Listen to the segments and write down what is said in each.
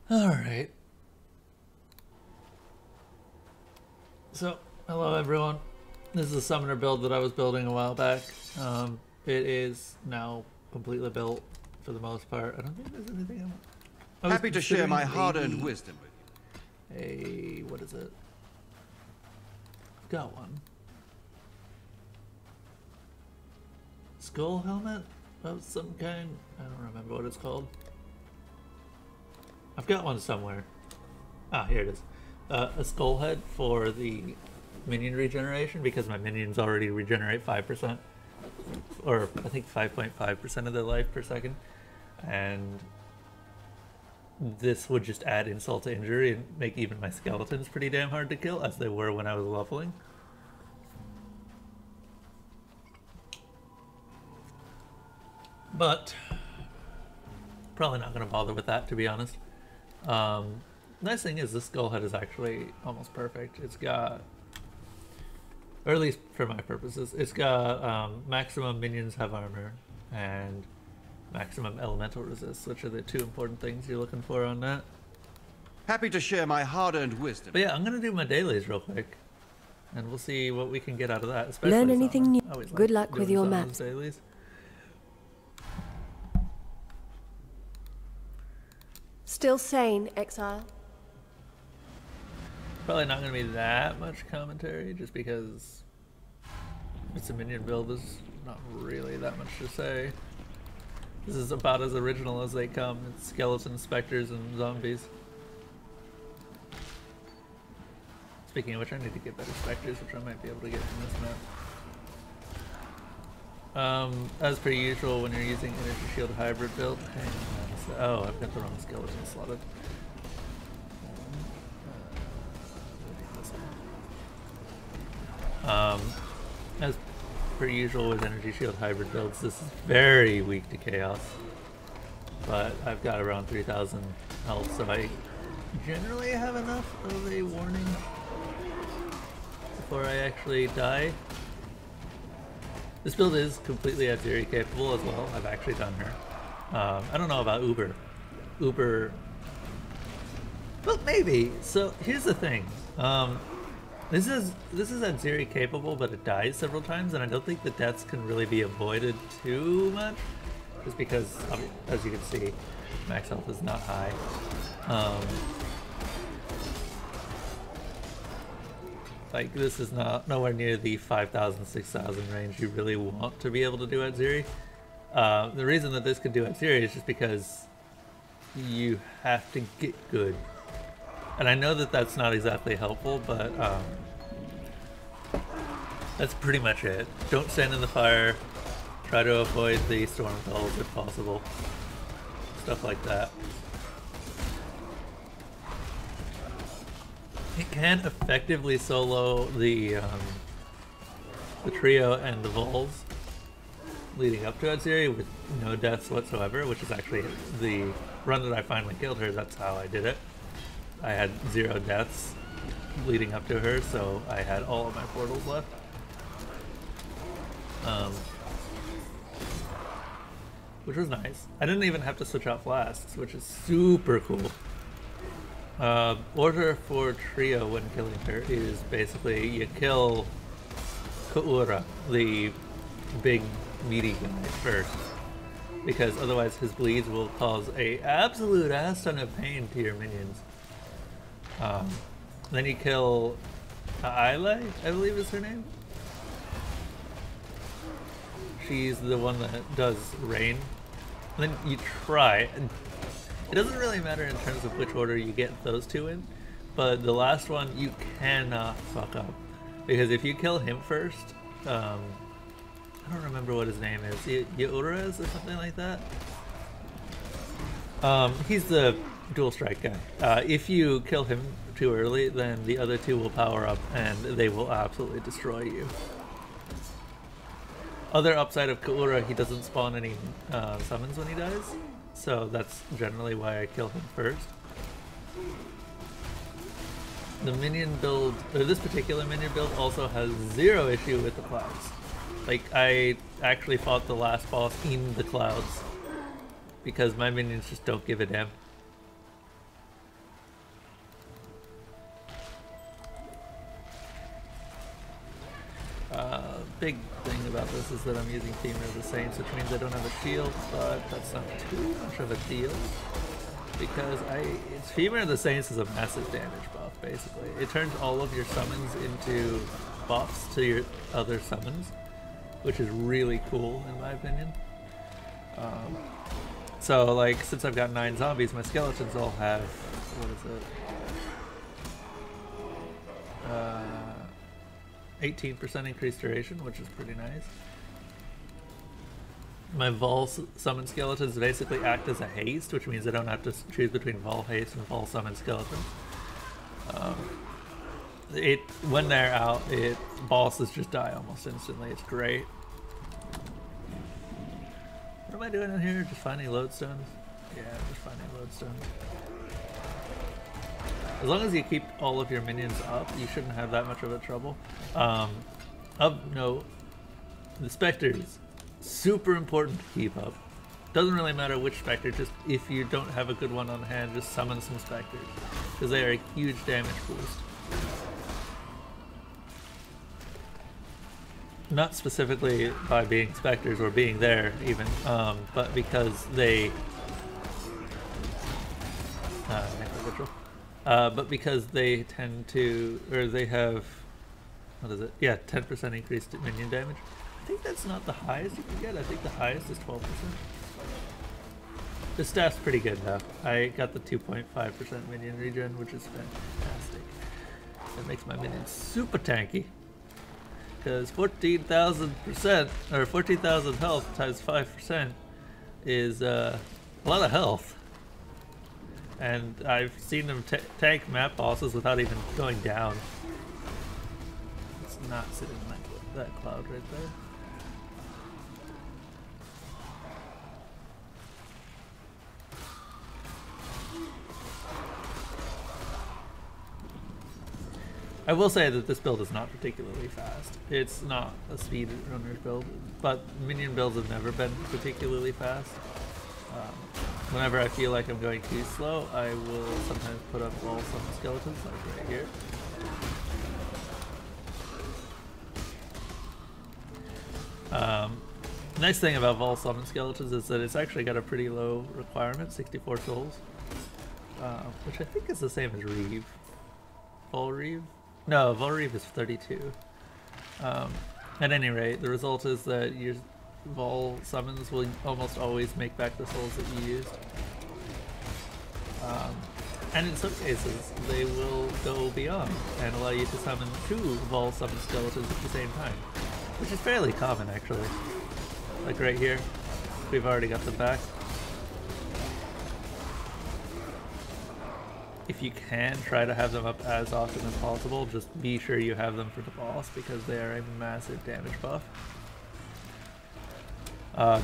Alright. So, hello everyone. This is a summoner build that I was building a while back. It is now completely built for the most part. I don't think there's anything I'm happy to share my hard-earned wisdom with you. What is it? I've got one. Skull helmet of some kind? I don't remember what it's called. I've got one somewhere. Ah, here it is. A skull head for the minion regeneration, because my minions already regenerate 5%. Or I think 5.5% of their life per second. And this would just add insult to injury and make even my skeletons pretty damn hard to kill, as they were when I was leveling. But probably not going to bother with that, to be honest. Nice thing is this skull head is actually almost perfect. It's got, or at least for my purposes, it's got maximum minions have armor and maximum elemental resist, which are the two important things you're looking for on that. Happy to share my hard-earned wisdom. But yeah, I'm gonna do my dailies real quick, and we'll see what we can get out of that. Especially learn anything new. Good luck with your maps. Dailies. Still sane, Exile? Probably not going to be that much commentary, just because it's a minion build. There's not really that much to say. This is about as original as they come. It's skeletons, specters, and zombies. Speaking of which, I need to get better specters, which I might be able to get from this map. As per usual, when you're using energy shield hybrid build, hang on. Oh, I've got the wrong skeleton slotted. As per usual with energy shield hybrid builds, this is very weak to chaos. But I've got around 3,000 health, so I generally have enough of a warning before I actually die. This build is completely Exile capable as well. I've actually done her. I don't know about Uber. Well, maybe. So here's the thing. This is Exile capable, but it dies several times, and I don't think the deaths can really be avoided too much, just because, as you can see, max health is not high. Like, this is nowhere near the 5,000, 6,000 range you really want to be able to do Exile. The reason that this can do Exile is just because you have to get good. And I know that that's not exactly helpful, but that's pretty much it. Don't stand in the fire. Try to avoid the storm bells if possible. Stuff like that. It can effectively solo the trio and the vols leading up to Exile with no deaths whatsoever, which is actually the run that I finally killed her. That's how I did it. I had 0 deaths leading up to her, so I had all of my portals left. Which was nice. I didn't even have to switch out flasks, which is super cool. Order for trio when killing her is basically you kill Kaura, the big meaty guy, first, because otherwise his bleeds will cause a absolute ass ton of pain to your minions. Then you kill Exile, I believe is her name. She's the one that does rain. And then you try. It doesn't really matter in terms of which order you get those two in, but the last one you cannot fuck up, because if you kill him first, I don't remember what his name is, Yaurez or something like that. He's the dual strike guy. If you kill him too early, then the other two will power up and they will absolutely destroy you. Other upside of Kaura, he doesn't spawn any summons when he dies, so that's generally why I kill him first. The minion build, or this particular minion build, also has 0 issue with the clouds. Like, I actually fought the last boss in the clouds because my minions just don't give a damn. big thing about this is that I'm using Femur of the Saints, which means I don't have a shield, but that's not too much of a deal. Because Femur of the Saints is a massive damage buff, basically. It turns all of your summons into buffs to your other summons, which is really cool in my opinion. So like, since I've got 9 zombies, my skeletons all have, what is it? 18% increased duration, which is pretty nice. My Vol summon skeletons basically act as a haste, which means I don't have to choose between Vol haste and Vol summon skeletons. When they're out, bosses just die almost instantly. It's great. What am I doing in here? Just finding lodestones? Yeah, just finding lodestones. As long as you keep all of your minions up, you shouldn't have that much of a trouble. Of note, the specters, super important to keep up. Doesn't really matter which specter, just if you don't have a good one on hand, just summon some specters, because they are a huge damage boost. Not specifically by being specters or being there even, but because they but because they tend to, or they have, what is it? Yeah, 10% increased minion damage. I think that's not the highest you can get. I think the highest is 12%. The staff's pretty good though. I got the 2.5% minion regen, which is fantastic. That makes my minions super tanky. Because 14,000% or 14,000 health times 5% is a lot of health. And I've seen them tank map bosses without even going down. It's not sitting like that cloud right there. I will say that this build is not particularly fast. It's not a speed runner's build, but minion builds have never been particularly fast. Whenever I feel like I'm going too slow, I will sometimes put up all some skeletons, like right here. Nice thing about Vol Summon Skeletons is that it's actually got a pretty low requirement, 64 souls, which I think is the same as Reeve. Vol Reeve? No, Vol Reeve is 32. At any rate, the result is that your Vol summons will almost always make back the souls that you used. And in some cases, they will go beyond and allow you to summon 2 Vol summon skeletons at the same time, which is fairly common actually. Like right here, we've already got them back. If you can, try to have them up as often as possible. Just be sure you have them for the boss because they are a massive damage buff.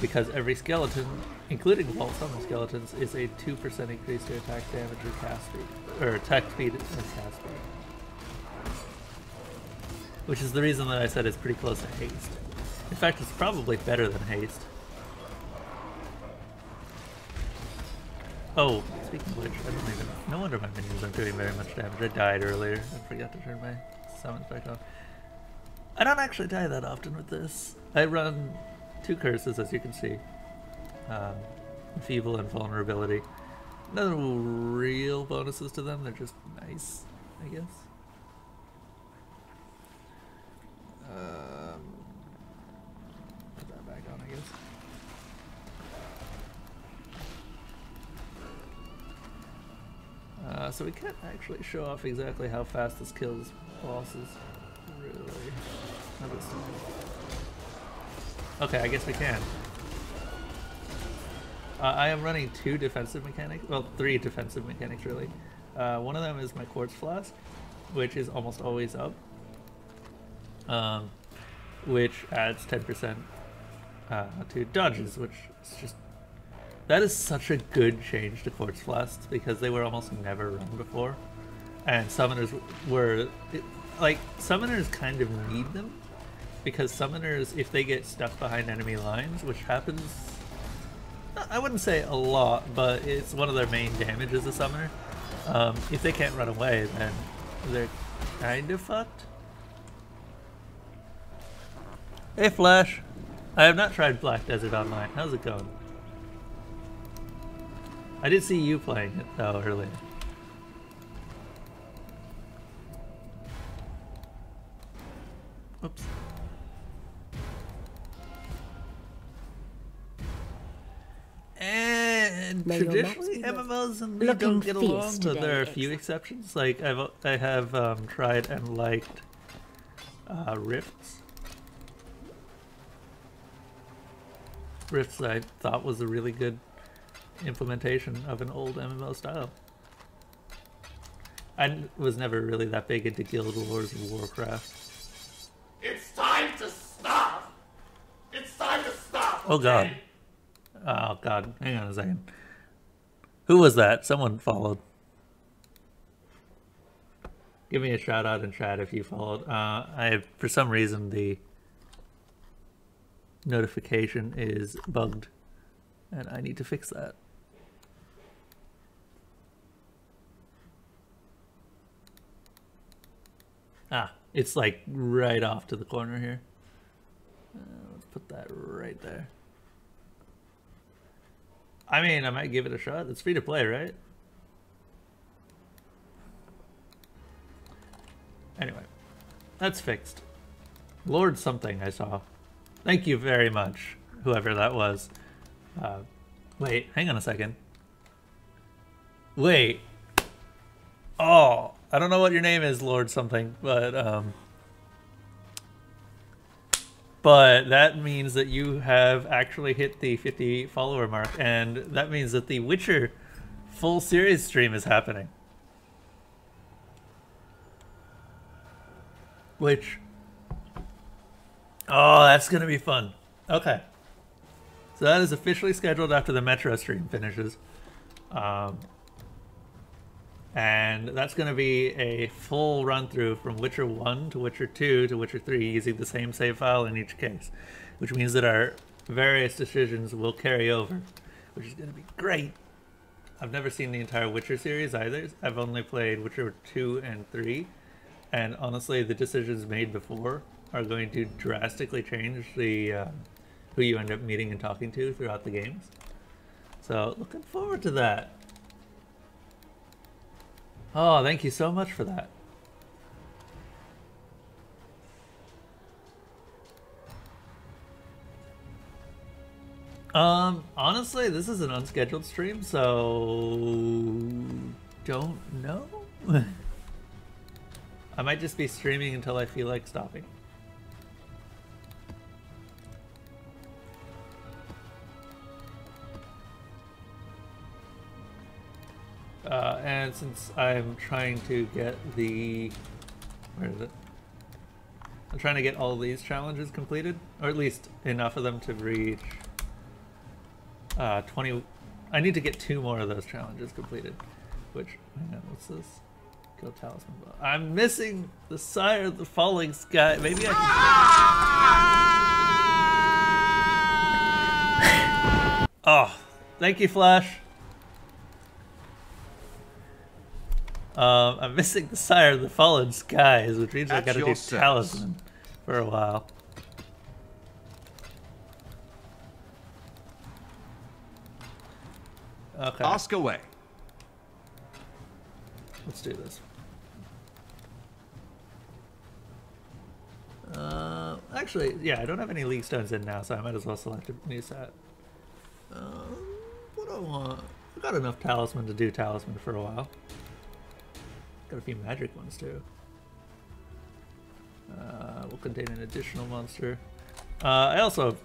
Because every skeleton, including Vault Summon skeletons, is a 2% increase to attack damage or cast speed, or attack speed and cast speed. Which is the reason that I said it's pretty close to haste. In fact, it's probably better than haste. Oh, speaking of which, I don't even, no wonder my minions aren't doing very much damage. I died earlier. I forgot to turn my summons back on. I don't actually die that often with this. I run 2 curses, as you can see. Feeble and vulnerability. No real bonuses to them, they're just nice, I guess. Put that back on, I guess. So we can't actually show off exactly how fast this kills bosses, really. Not this time. Okay, I guess we can. I am running 2 defensive mechanics, well, 3 defensive mechanics really. One of them is my Quartz Flask, which is almost always up, which adds 10% to dodges, which is just, that is such a good change to Quartz Flasks because they were almost never run before, and summoners were, like, summoners kind of need them. Because summoners, if they get stuck behind enemy lines, which happens, I wouldn't say a lot, but it's one of their main damage as a summoner. If they can't run away, then they're kind of fucked. Hey Flash, I have not tried Black Desert Online. How's it going? I did see you playing it though earlier. Oops. And May your traditionally maps be MMOs and me looking don't get along, fierce but there are a today, few Exile. exceptions. Like I have tried and liked Rifts. Rifts I thought was a really good implementation of an old MMO style. I was never really that big into Guild Wars of Warcraft. It's time to stop! It's time to stop! Oh god. Oh god, hang on a second. Who was that? Someone followed. Give me a shout out in chat if you followed. For some reason the notification is bugged and I need to fix that. Ah, it's like right off to the corner here. Let's put that right there. I mean, I might give it a shot. It's free to play, right? Anyway, that's fixed. Lord something I saw. Thank you very much, whoever that was. Wait, hang on a second. Wait. Oh, I don't know what your name is, Lord something, but that means that you have actually hit the 50 follower mark, and that means that the Witcher full series stream is happening. Which, oh, that's gonna be fun. Okay, so that is officially scheduled after the Metro stream finishes. And that's going to be a full run through from Witcher 1 to Witcher 2 to Witcher 3 using the same save file in each case, which means that our various decisions will carry over, which is going to be great. I've never seen the entire Witcher series either. I've only played Witcher 2 and 3, and honestly the decisions made before are going to drastically change the who you end up meeting and talking to throughout the games. So looking forward to that. Oh, thank you so much for that. Honestly, this is an unscheduled stream, so don't know. I might just be streaming until I feel like stopping. And since I'm trying to get where is it? I'm trying to get all these challenges completed, or at least enough of them to reach 20. I need to get 2 more of those challenges completed, which, hang on, what's this? Kill Talisman. I'm missing the Sire of the Falling Sky. Maybe I can... Oh, thank you, Flash. I'm missing the Sire of the Fallen Skies, which means I gotta do Talisman for a while. Okay. Ask away. Let's do this. Actually, yeah, I don't have any League Stones in now, so I might as well select a new set. What do I want? I've got enough Talisman to do Talisman for a while. Got a few magic ones too. Will contain an additional monster. I also have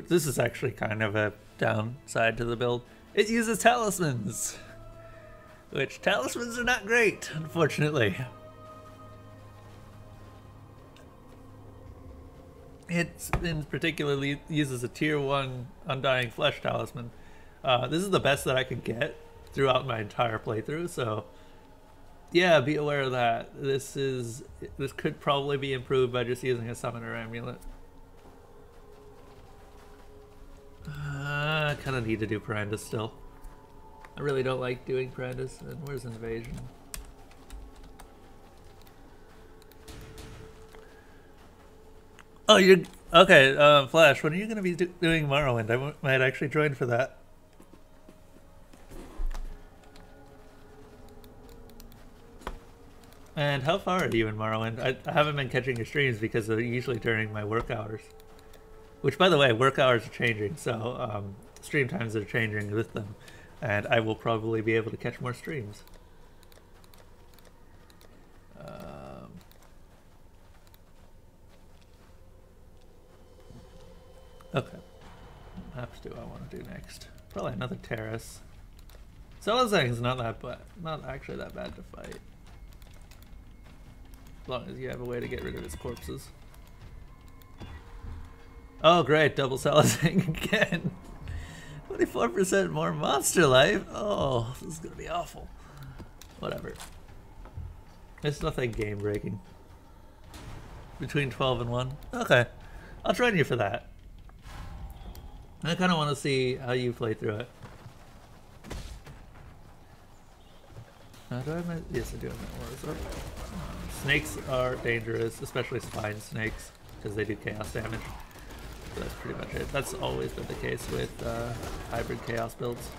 this is actually kind of a downside to the build. It uses talismans, which talismans are not great, unfortunately. It in particular uses a tier 1 Undying Flesh talisman. This is the best that I could get throughout my entire playthrough, so yeah, be aware of that. This could probably be improved by just using a summoner amulet. I kind of need to do Parandus still. I really don't like doing Parandus. And where's Invasion? Oh, you're okay. Flash, when are you going to be doing Morrowind? I might actually join for that. And how far are you in Morrowind? I haven't been catching your streams because they're usually during my work hours. Which, by the way, work hours are changing, so stream times are changing with them. And I will probably be able to catch more streams. Okay. What maps do I want to do next? Probably another terrace. Salazang's not that bad. Not actually that bad to fight. As long as you have a way to get rid of his corpses. Oh great, double Salazang again. 24% more monster life? Oh, this is gonna be awful. Whatever. It's nothing game breaking. Between 12 and 1? Okay. I'll join you for that. I kinda wanna see how you play through it. Do I have my... Yes, I do have my auras up. Snakes are dangerous, especially spine snakes, because they do chaos damage. So that's pretty much it. That's always been the case with hybrid chaos builds.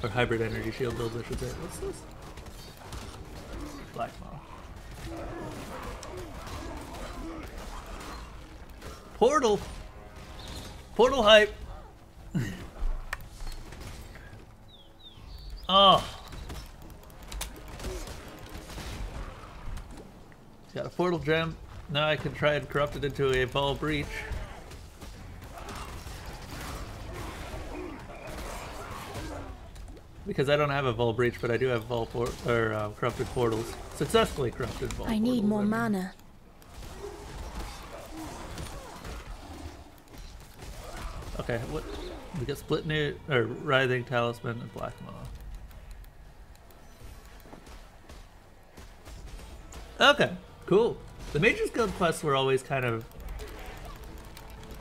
Or hybrid energy shield builds, I should say. What's this? Black Maw. Portal! Portal hype! Oh! Got a portal gem. Now I can try and corrupt it into a ball breach. Because I don't have a Vol Breach, but I do have corrupted portals. Successfully corrupted Vol I need more mana. Okay, what? We got Split New or Writhing Talisman and Black Maw. Okay, cool. The Mage's Guild quests were always kind of...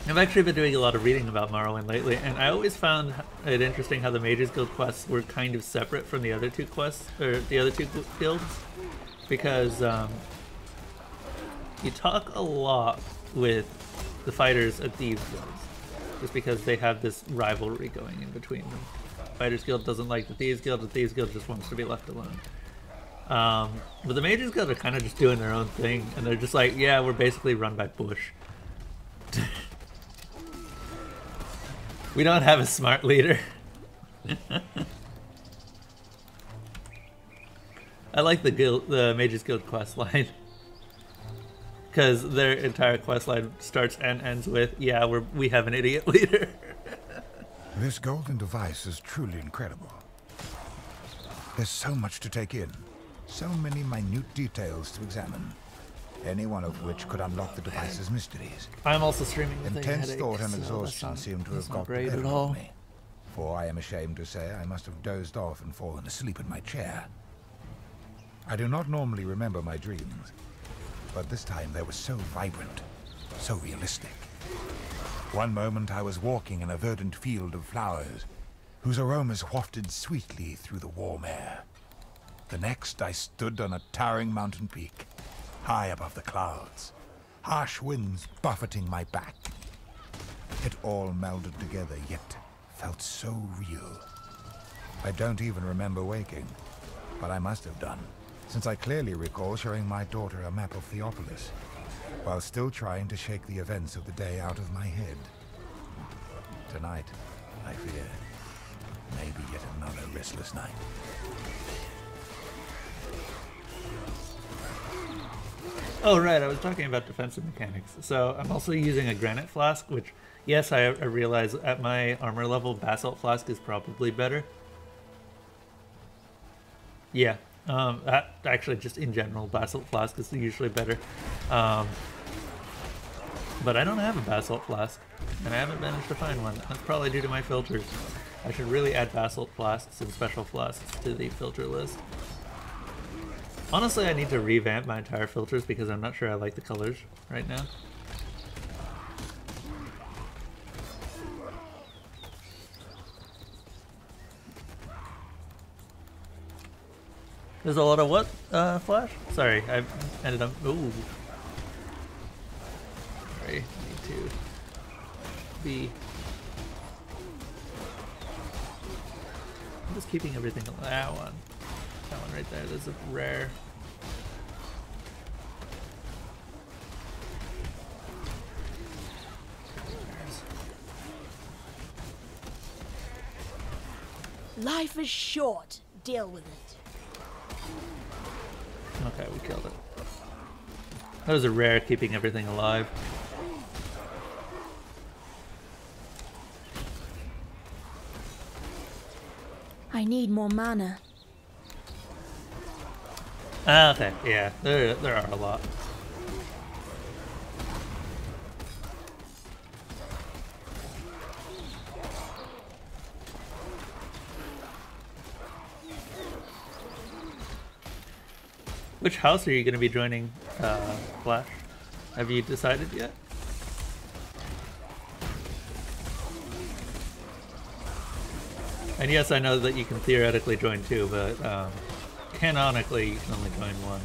I've actually been doing a lot of reading about Morrowind lately, and I always found it interesting how the Mage's Guild quests were kind of separate from the other two quests, or the other two guilds, because you talk a lot with the fighters at these guilds, just because they have this rivalry going in between them. Fighters Guild doesn't like the Thieves Guild, the Thieves Guild just wants to be left alone. But the Mages Guild are kind of just doing their own thing, and they're just like, yeah, we're basically run by Bush. We don't have a smart leader. I like the Mages Guild quest line. Because their entire quest line starts and ends with, yeah, we have an idiot leader. This golden device is truly incredible. There's so much to take in. So many minute details to examine, any one of which could unlock the device's mysteries. I'm also streaming with intense headache, thought and so exhaustion seem to have got the great better at all. of me. For I am ashamed to say I must have dozed off and fallen asleep in my chair. I do not normally remember my dreams, but this time they were so vibrant, so realistic. One moment I was walking in a verdant field of flowers, whose aromas wafted sweetly through the warm air. The next, I stood on a towering mountain peak, high above the clouds, harsh winds buffeting my back. It all melded together, yet felt so real. I don't even remember waking, but I must have done, since I clearly recall showing my daughter a map of Theopolis, while still trying to shake the events of the day out of my head. Tonight, I fear, maybe yet another restless night. Oh right, I was talking about defensive mechanics. So I'm also using a granite flask, which, yes, I realize at my armor level, basalt flask is probably better. Yeah, actually just in general, basalt flask is usually better. But I don't have a basalt flask, and I haven't managed to find one. That's probably due to my filters. I should really add basalt flasks and special flasks to the filter list. Honestly, I need to revamp my entire filters because I'm not sure I like the colors right now. There's a lot of what, Flash? Sorry, I ended up... Ooh. be. I'm just keeping everything. That one right there. There's a rare. Life is short. Deal with it. Okay, we killed it. That was a rare, keeping everything alive. I need more mana. Okay, yeah, there are a lot. Which house are you going to be joining, Flash? Have you decided yet? And yes, I know that you can theoretically join two, but canonically you can only join one.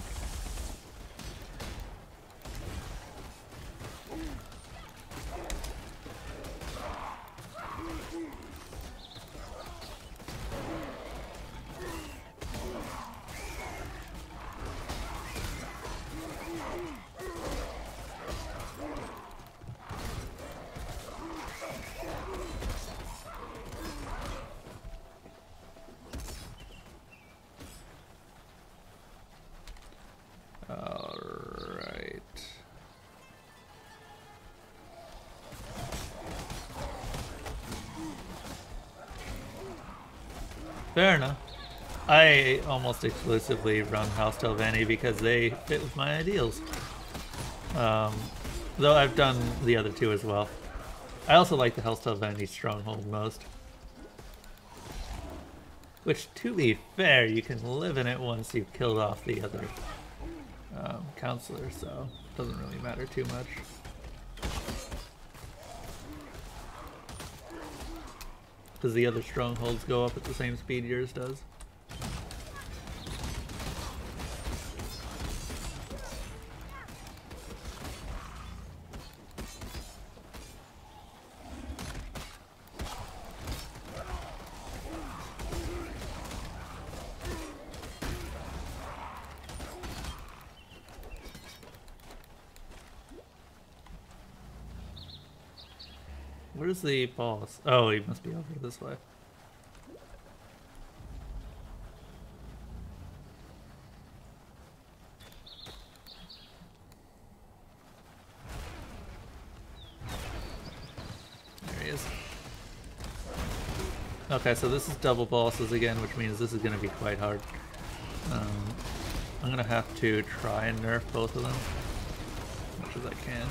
Alright. Fair enough. I almost exclusively run House Telvanni because they fit with my ideals. Though I've done the other two as well. I also like the House Telvanni Stronghold most. Which, to be fair, you can live in it once you've killed off the other counselor, so it doesn't really matter too much. Because the other strongholds go up at the same speed yours does. Where's the boss? Oh, he must be over this way. There he is. Okay, so this is double bosses again, which means this is going to be quite hard. I'm going to have to try and nerf both of them as much as I can.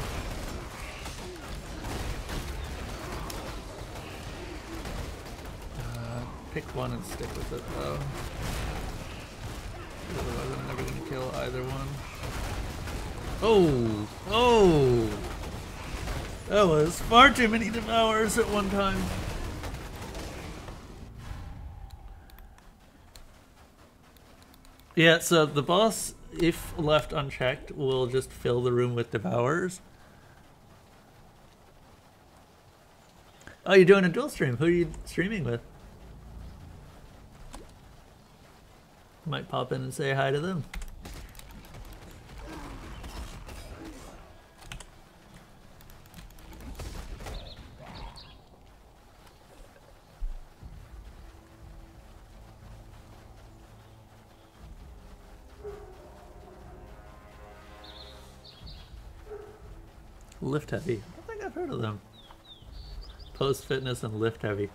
Pick one and stick with it though. Otherwise I'm never gonna kill either one. Oh! Oh! That was far too many devours at one time. Yeah, so the boss, if left unchecked, will just fill the room with devours. Oh, you're doing a dual stream. Who are you streaming with? Might pop in and say hi to them. Lift Heavy. I think I've heard of them. Post Fitness and Lift Heavy.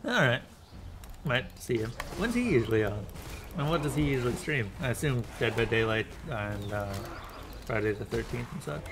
Alright. Might see him. When's he usually on? And what does he usually stream? I assume Dead by Daylight and Friday the 13th and such.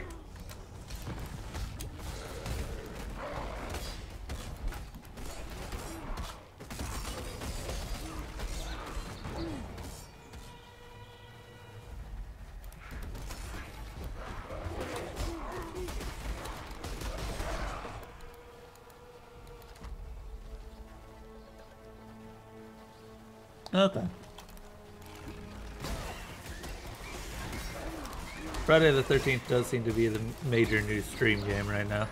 Friday the 13th does seem to be the major new stream game right now.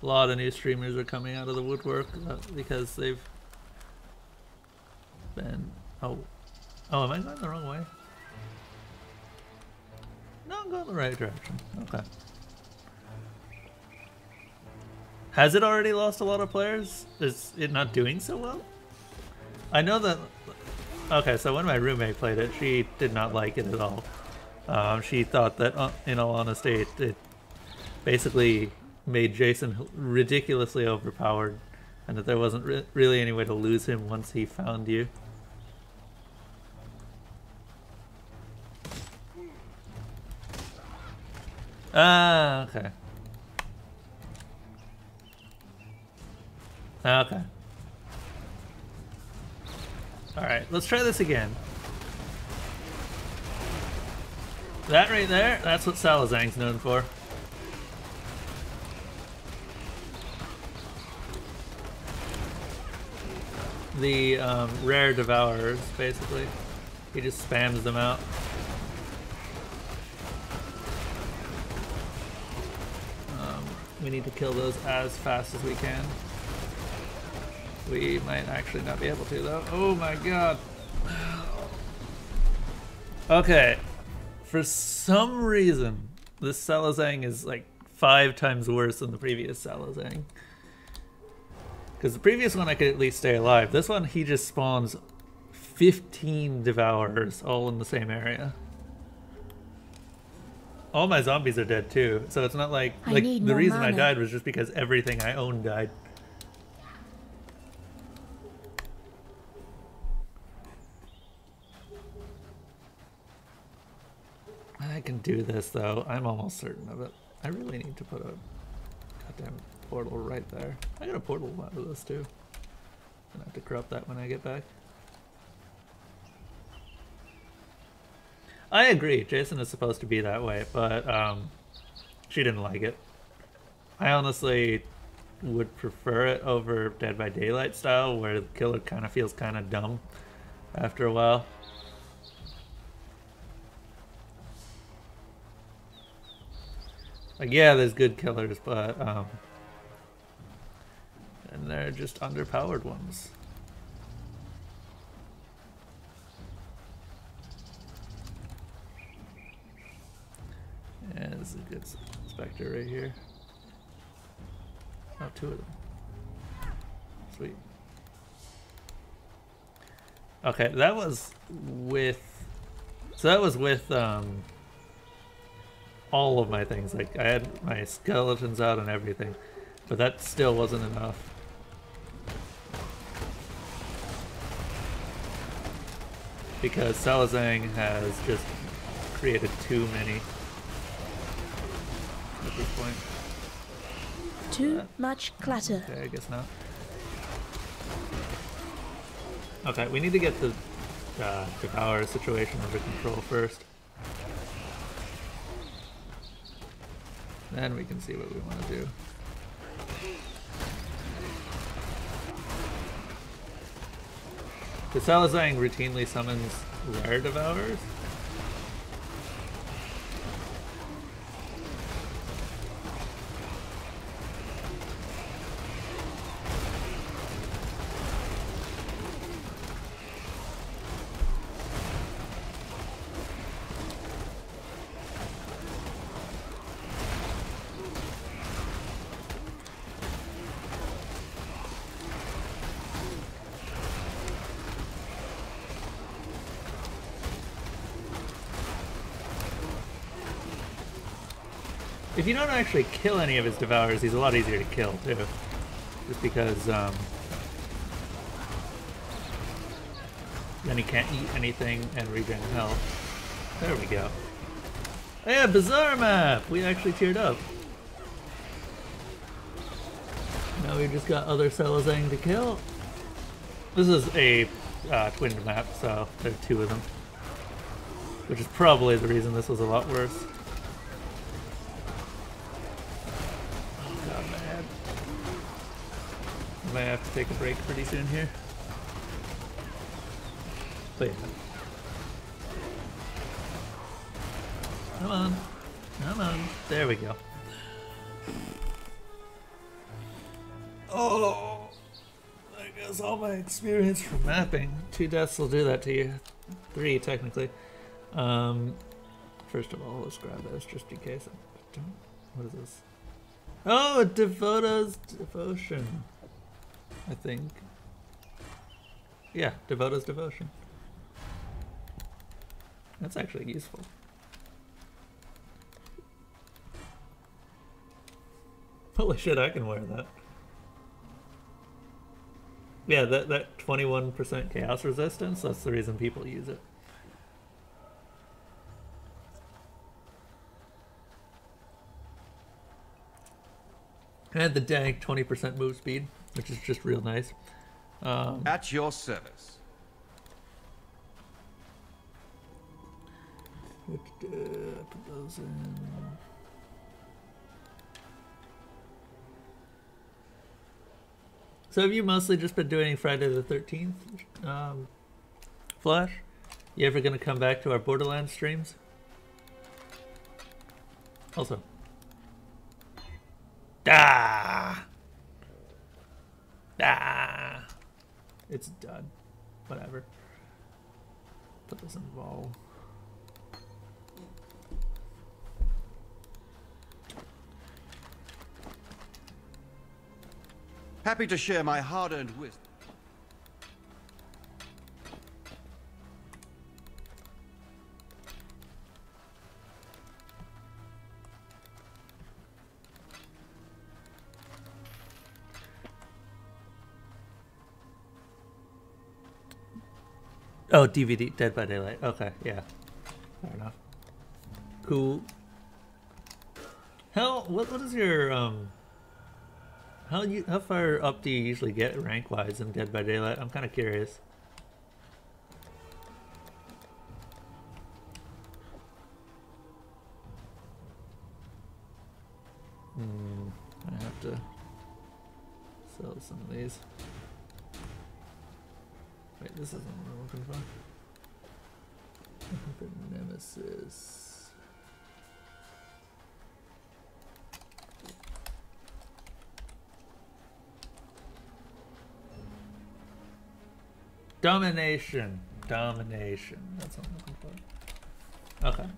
A lot of new streamers are coming out of the woodwork because they've been... Oh, am I going the wrong way? No, I'm going the right direction. Okay. Has it already lost a lot of players? Is it not doing so well? I know that... Okay, so when my roommate played it, she did not like it at all. She thought that, in all honesty, it basically made Jason ridiculously overpowered, and that there wasn't really any way to lose him once he found you. Ah, okay. Okay. Alright, let's try this again. That right there, that's what Salazang's known for. The rare devourers, basically. He just spams them out. We need to kill those as fast as we can. We might actually not be able to, though. Oh my god. Okay. For some reason, this Salazang is like 5 times worse than the previous Salazang. Because the previous one I could at least stay alive. This one, he just spawns 15 devourers all in the same area. All my zombies are dead too, so it's not like the reason I died was just because everything I owned died. I can do this though. I'm almost certain of it. I really need to put a goddamn portal right there. I got a portal out of this too. I'm gonna have to corrupt that when I get back. I agree, Jason is supposed to be that way, but she didn't like it. I honestly would prefer it over Dead by Daylight style, where the killer kind of feels kind of dumb after a while. Like, yeah, there's good killers, but and they're just underpowered ones. Yeah, this is a good Spectre right here. Oh, 2 of them. Sweet. Okay, that was with... So that was with all of my things. Like, I had my skeletons out and everything. But that still wasn't enough. Because Salazang has just created too many at this point. Too much clutter. Okay, I guess not. Okay, we need to get the Devour situation under control first. Then we can see what we want to do. The Salazang routinely summons rare Devourers. If you don't actually kill any of his Devourers, he's a lot easier to kill, too. Just because, then he can't eat anything and regen health. There we go. Oh yeah, Bazaar map! We actually cheered up. Now we've just got other Salazang to kill. This is a twinned map, so there are 2 of them. Which is probably the reason this was a lot worse. I might have to take a break pretty soon here. But yeah. Come on. Come on. There we go. Oh! I guess all my experience from mapping. 2 deaths will do that to you. 3, technically. First of all, let's grab this just in case. What is this? Oh, Devoto's Devotion. I think. Yeah, Devoto's Devotion. That's actually useful. Holy shit, I can wear that. Yeah, that 21% chaos resistance, that's the reason people use it. And the dank 20% move speed, which is just real nice. At your service. Put those in. So have you mostly just been doing Friday the 13th, Flash? You ever gonna come back to our Borderlands streams? Also. Ah! Ah! It's done. Whatever. Put this in vol. Happy to share my hard-earned wisdom. Oh, DVD, Dead by Daylight. Okay, yeah. Fair enough. Cool. Hell, what is your, how far up do you usually get rank-wise in Dead by Daylight? I'm kind of curious. I have to sell some of these. Wait, this isn't what I'm looking for. Nemesis. Domination. Domination. That's what I'm looking for. Okay.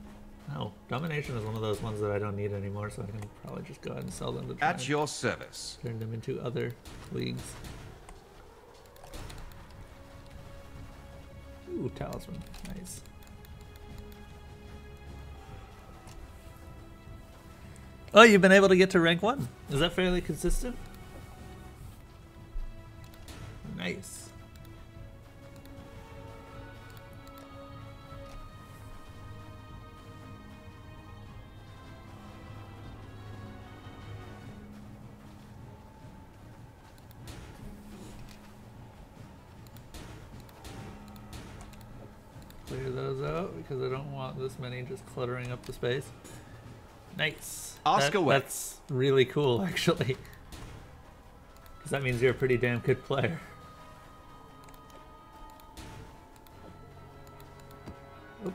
No, Domination is one of those ones that I don't need anymore, so I can probably just go ahead and sell them to try At your service. turn them into other leagues. Ooh, Talisman. Nice. Oh, you've been able to get to rank 1. Is that fairly consistent? Nice. Clear those out because I don't want this many just cluttering up the space. Nice. Ask away. That's really cool, actually. Because that means you're a pretty damn good player. Oop.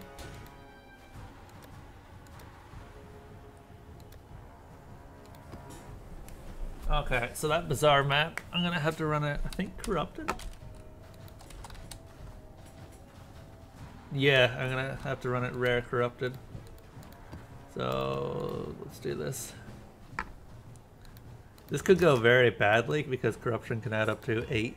Okay, so that bizarre map, I'm gonna have to run it, I think, corrupted? Yeah, I'm gonna have to run it rare corrupted. So let's do this. This could go very badly because corruption can add up to 8.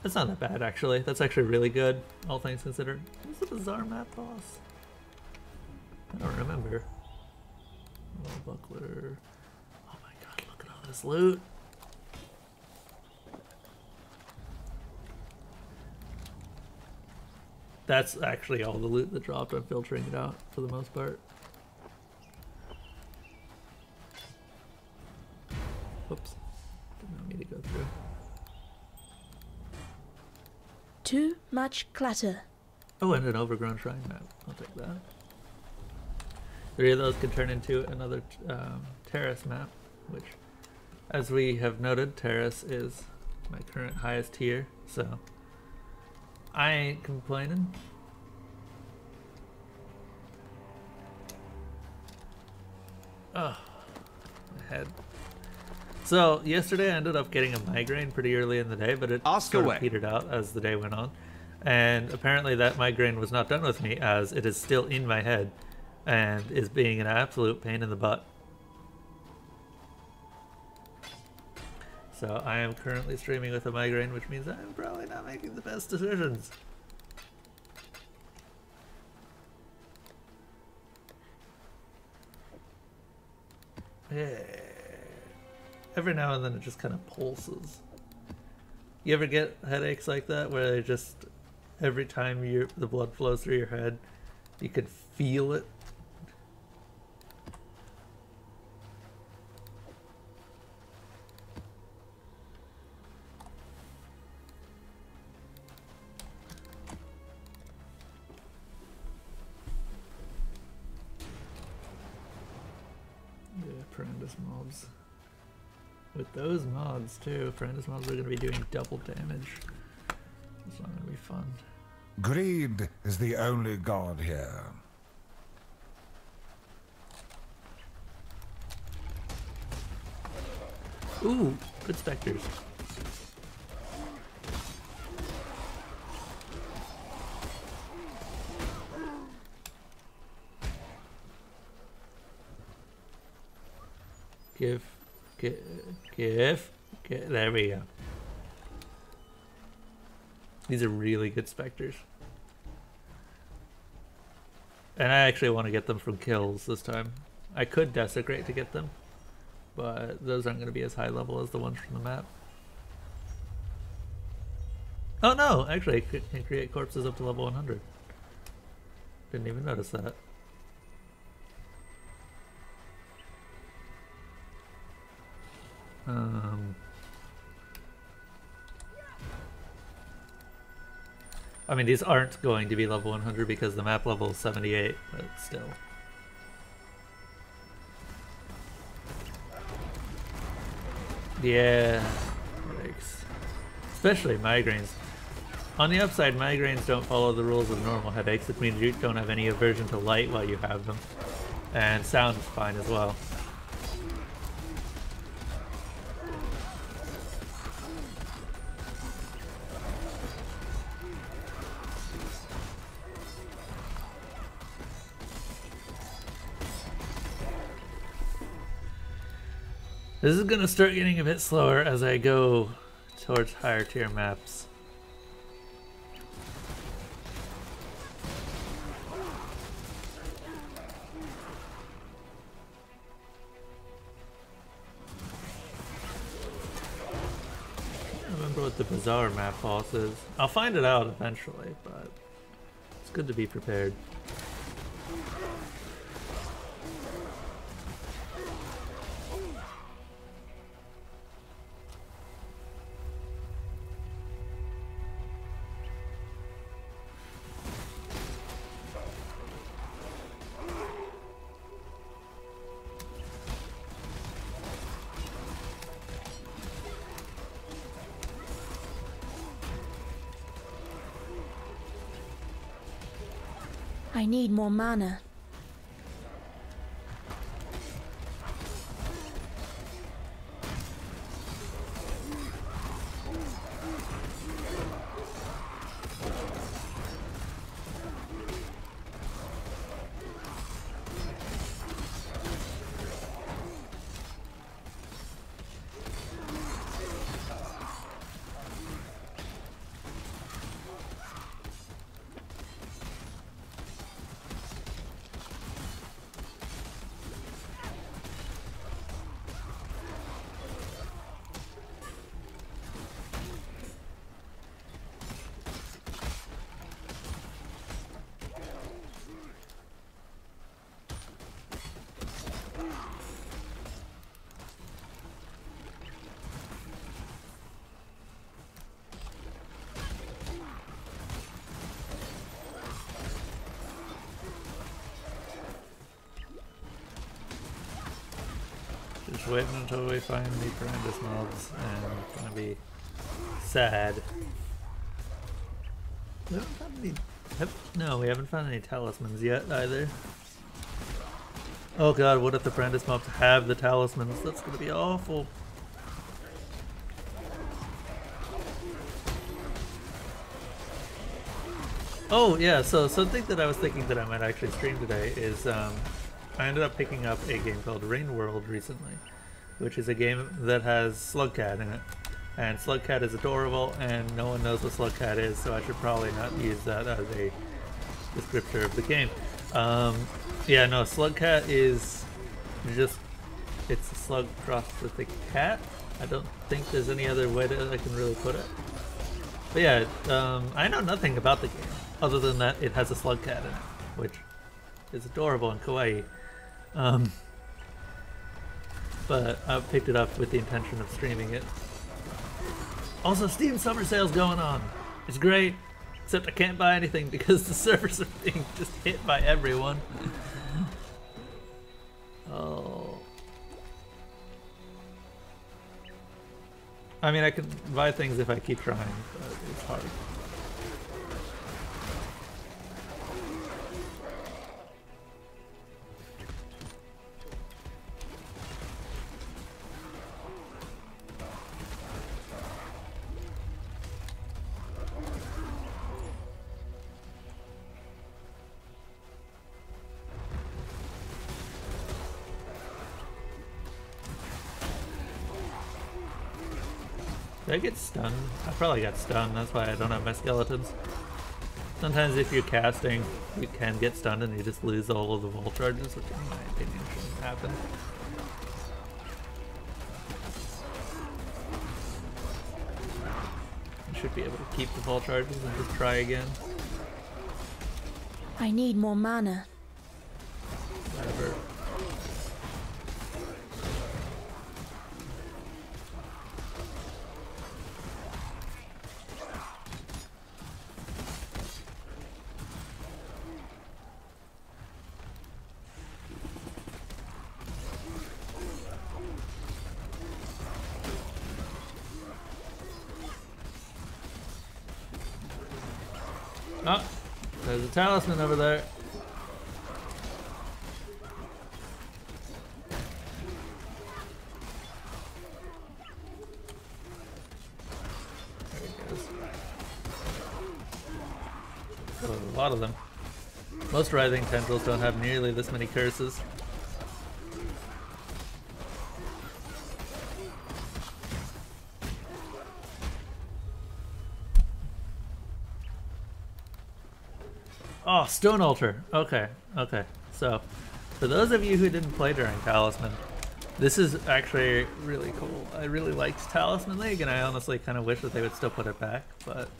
That's not that bad, actually. That's actually really good, all things considered. Who's the bizarre map boss? I don't remember. Oh, buckler. Oh my god, look at all this loot. That's actually all the loot that dropped. I'm filtering it out for the most part. Oops. Did not mean to go through. Too much clutter. Oh, and an overgrown shrine map. I'll take that. 3 of those can turn into another terrace map, which, as we have noted, terrace is my current highest tier, so I ain't complaining. Oh, my head. So yesterday I ended up getting a migraine pretty early in the day, but it sort of petered out as the day went on. And apparently that migraine was not done with me, as it is still in my head and is being an absolute pain in the butt. So I am currently streaming with a migraine, which means I'm probably not making the best decisions. Yeah. Every now and then it just kind of pulses. You ever get headaches like that, where they just, every time the blood flows through your head, you can feel it? Apprentice mobs. With those mods too, apprentice mobs are going to be doing double damage. It's not going to be fun. Greed is the only god here. Ooh, good specters. There we go. These are really good specters. And I actually want to get them from kills this time. I could desecrate to get them, but those aren't going to be as high level as the ones from the map. Oh no, actually I can create corpses up to level 100. Didn't even notice that. I mean, these aren't going to be level 100 because the map level is 78, but still. Yeah, headaches. Especially migraines. On the upside, migraines don't follow the rules of normal headaches. It means you don't have any aversion to light while you have them. And sound is fine as well. This is gonna start getting a bit slower as I go towards higher tier maps. I don't remember what the Bazaar map boss is. I'll find it out eventually, but it's good to be prepared. I need more mana. Just waiting until we find the Brandis mobs, and it's gonna be sad. We haven't found any. No, we haven't found any talismans yet either. Oh god, what if the Brandis mobs have the talismans? That's gonna be awful. Oh yeah, so something that I was thinking that I might actually stream today is I ended up picking up a game called Rain World recently, which is a game that has Slugcat in it. And Slugcat is adorable, and no one knows what Slugcat is, so I should probably not use that as a descriptor of the game. Yeah, no, Slugcat is just, it's a slug crossed with a cat. I don't think there's any other way that I can really put it. But yeah, I know nothing about the game, other than that it has a Slugcat in it, which is adorable and kawaii. But I picked it up with the intention of streaming it. Also, Steam Summer Sale's going on. It's great, except I can't buy anything because the servers are being just hit by everyone. Oh. I mean, I can buy things if I keep trying, but it's hard. Did I get stunned? I probably got stunned, that's why I don't have my skeletons. Sometimes if you're casting, you can get stunned and you just lose all of the vol charges, which in my opinion shouldn't happen. You should be able to keep the vol charges and just try again. I need more mana. Whatever. Oh, there's a talisman over there. There he goes. Got a lot of them. Most writhing tendrils don't have nearly this many curses. Oh, Stone Altar. Okay, okay. So, for those of you who didn't play during Talisman, this is actually really cool. I really liked Talisman League, and I honestly kind of wish that they would still put it back, but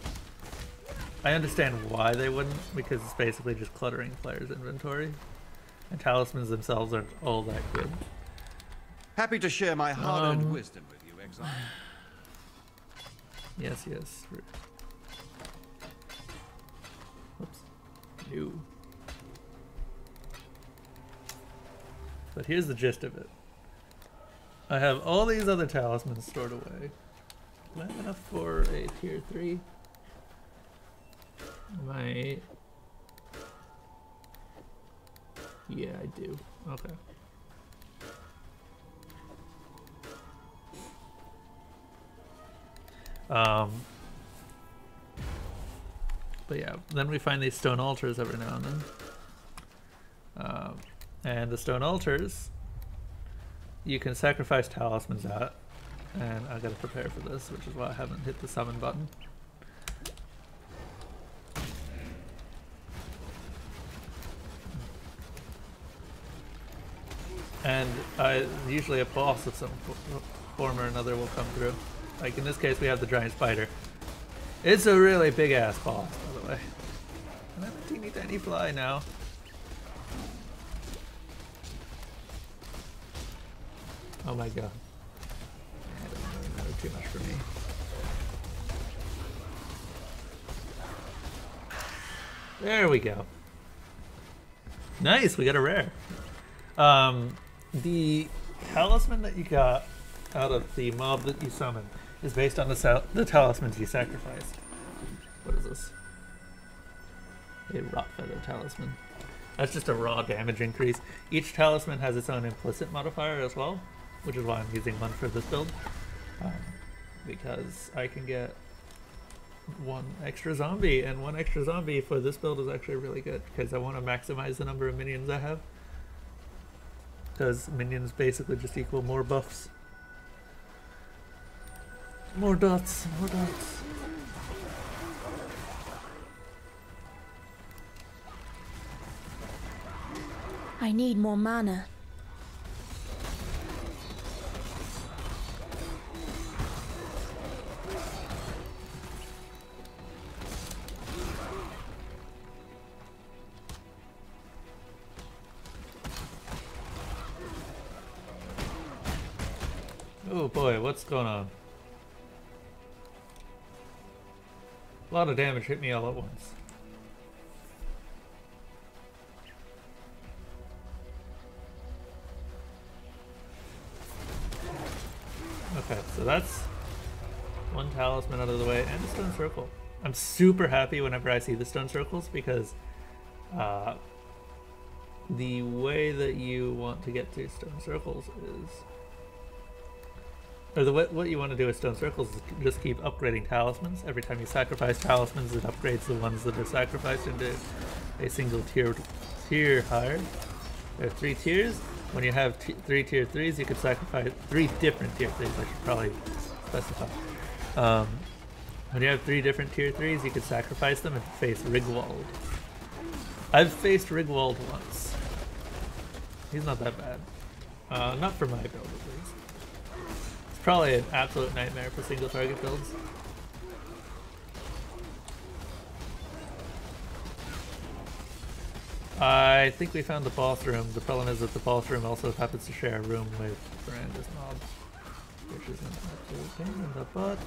I understand why they wouldn't, because it's basically just cluttering players' inventory, and Talismans themselves aren't all that good. Happy to share my hard-earned wisdom with you, Exile. Yes, yes. Whoops. No. But here's the gist of it. I have all these other talismans stored away. Am I enough for a tier 3? My... Yeah, I do. Okay. But yeah, then we find these stone altars every now and then. And the stone altars, you can sacrifice talismans at. And I gotta prepare for this, which is why I haven't hit the summon button. And usually a boss of some form or another will come through. Like in this case, we have the giant spider. It's a really big ass boss, by the way. And I have a teeny tiny fly now. Oh my god. That doesn't really matter too much for me. There we go. Nice, we got a rare. The talisman that you got out of the mob that you summoned is based on the talismans you sacrificed. What is this? A rot feather talisman. That's just a raw damage increase. Each talisman has its own implicit modifier as well, which is why I'm using one for this build. Because I can get one extra zombie, and one extra zombie for this build is actually really good because I want to maximize the number of minions I have. Because minions basically just equal more buffs. More dots, more dots. I need more mana. Oh boy, what's going on? A lot of damage hit me all at once. Okay, so that's one talisman out of the way, and a stone circle. I'm super happy whenever I see the stone circles because the way that you want to get to stone circles is, or what you want to do with stone circles is just keep upgrading talismans. Every time you sacrifice talismans, it upgrades the ones that are sacrificed into a single tier higher. There are 3 tiers. When you have 3 tier 3s, you could sacrifice 3 different tier 3s. I should probably specify. When you have 3 different tier 3s, you could sacrifice them and face Rigwald. I've faced Rigwald once. He's not that bad. Not for my build, at least. It's probably an absolute nightmare for single target builds. I think we found the boss room. The problem is that the boss room also happens to share a room with Brandis mobs, which is an absolute pain in the butt.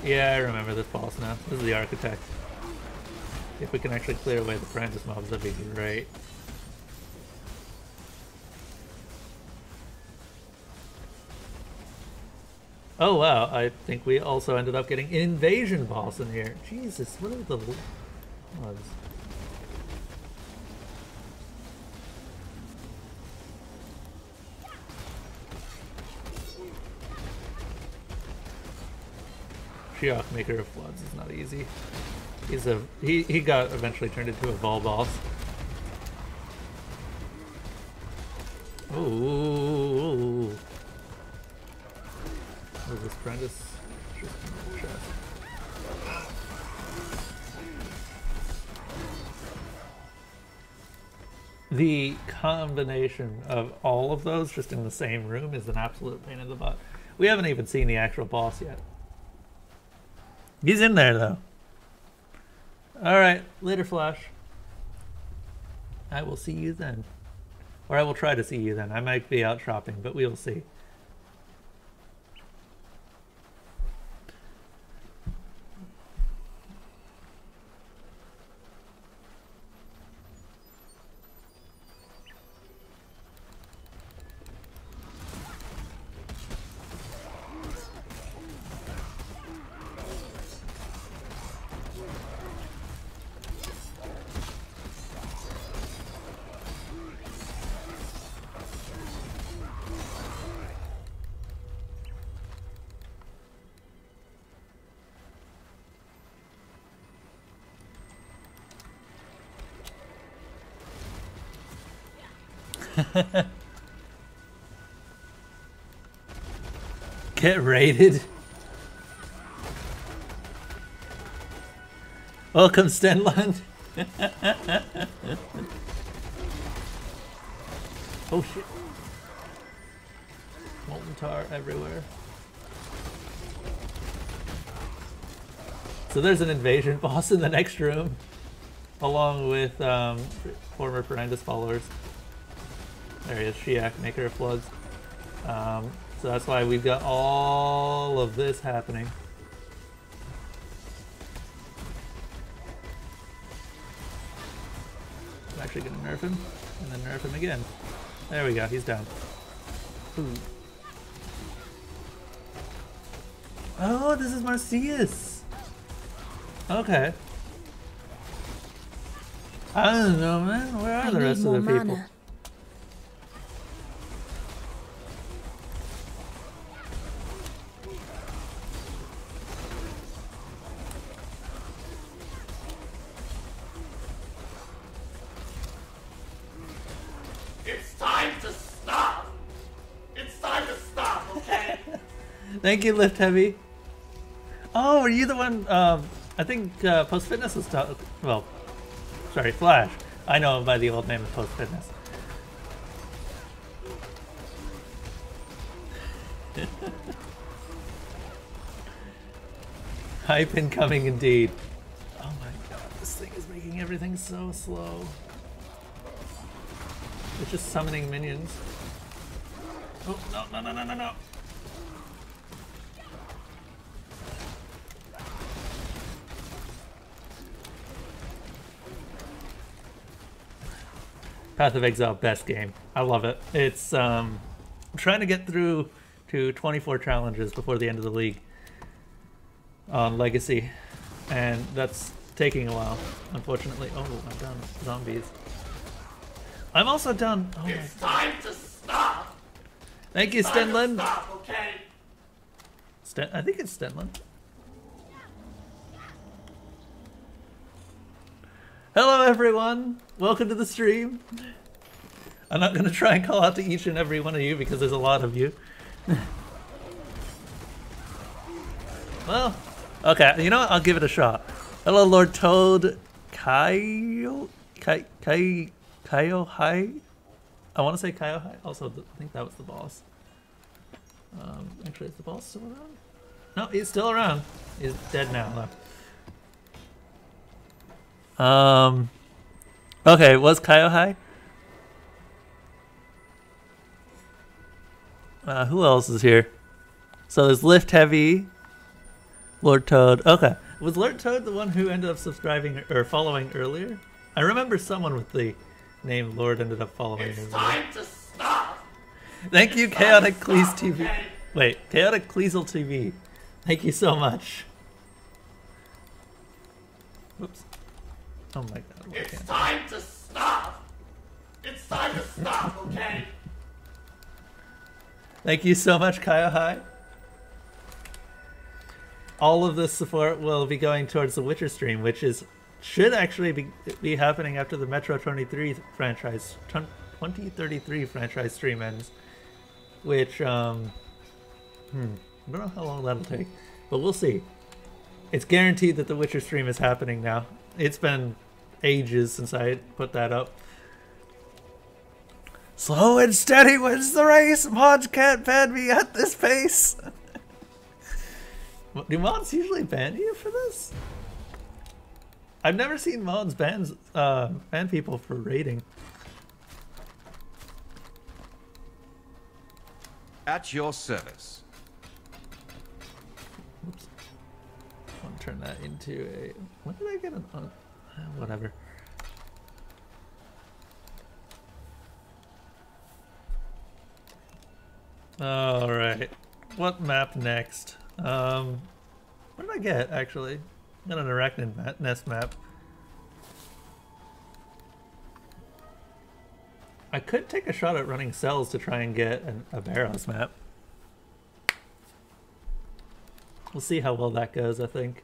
Yeah, I remember this boss now. This is the Architect. If we can actually clear away the Brandis mobs, that'd be great. Oh wow, I think we also ended up getting an invasion boss in here. Jesus, what are the ones? Shiok, Maker of Floods is not easy. He got eventually turned into a Vol boss. Ooh. What is this, Brandis? The combination of all of those just in the same room is an absolute pain in the butt. We haven't even seen the actual boss yet. He's in there though. Alright, later Flash. I will see you then. Or I will try to see you then. I might be out shopping, but we will see. Get raided. Welcome, Stenland. Oh shit. Molten tar everywhere. So there's an invasion boss in the next room, along with former Brandis followers. There he is, Shiak, Maker of Floods. So that's why we've got all of this happening. actually gonna nerf him, and then nerf him again. There we go, he's down. Ooh. Oh, this is Marcius! Okay. I don't know, man. Where are the rest of the people? Mana. It's time to stop. It's time to stop, okay? Thank you, Lift Heavy. Oh, are you the one? I think Post Fitness was well. Sorry, Flash. I know him by the old name of Post Fitness. Hype incoming indeed. Oh my god, this thing is making everything so slow. It's just summoning minions. Oh, no, no, no, no, no, no. Path of Exile, best game. I love it. It's I'm trying to get through to 24 challenges before the end of the league on Legacy, and that's taking a while, unfortunately. Oh, I'm done. Zombies. I'm also done. Oh It's time to stop. Thank you, Stenlin. Stop, okay? I think it's Stenlin. Hello, everyone. Welcome to the stream. I'm not going to try and call out to each and every one of you because there's a lot of you. Well, okay. You know what? I'll give it a shot. Hello, Lord Toad. Kaio Hai. I want to say Kaio Hai. Also, I think that was the boss. Actually, is the boss still around? No, he's still around. He's dead now, though. Okay, was Kaio Hai? Who else is here? So there's Lift Heavy, Lord Toad. Okay, was Lord Toad the one who ended up subscribing or following earlier? I remember someone with the name Lord ended up following It's earlier. time to stop. Thank you, Chaotic Cleese TV. Wait, Chaotic Cleesel TV. Thank you so much. Whoops. Oh my god. Why It's can't time to stop. It's time to stop, okay? Thank you so much, Kaio Hai. All of this support will be going towards the Witcher stream, which should actually be happening after the Metro 2033 franchise stream ends. Which, I don't know how long that'll take, but we'll see. It's guaranteed that the Witcher stream is happening now. It's been ages since I put that up. Slow and steady wins the race. Mods can't ban me at this pace. Do mods usually ban you for this? I've never seen mods ban people for raiding. At your service. Oops. I want to turn that into a... When did I get an... whatever. Alright. What map next? What did I get, actually? I got an Arachnid Nest map. I could take a shot at running cells to try and get a Barrows map. We'll see how well that goes, I think.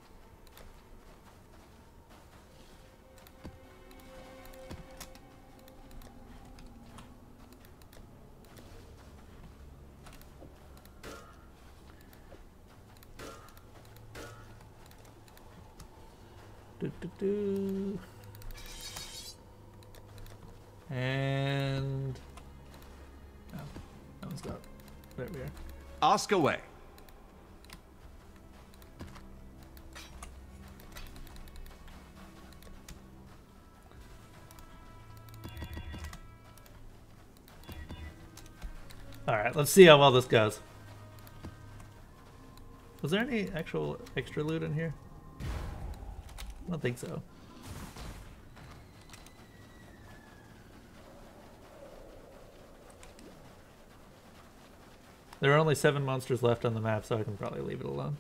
And oh, that one's got. There we are. Ask away. All right, let's see how well this goes. Was there any actual extra loot in here? I don't think so. There are only 7 monsters left on the map, so I can probably leave it alone.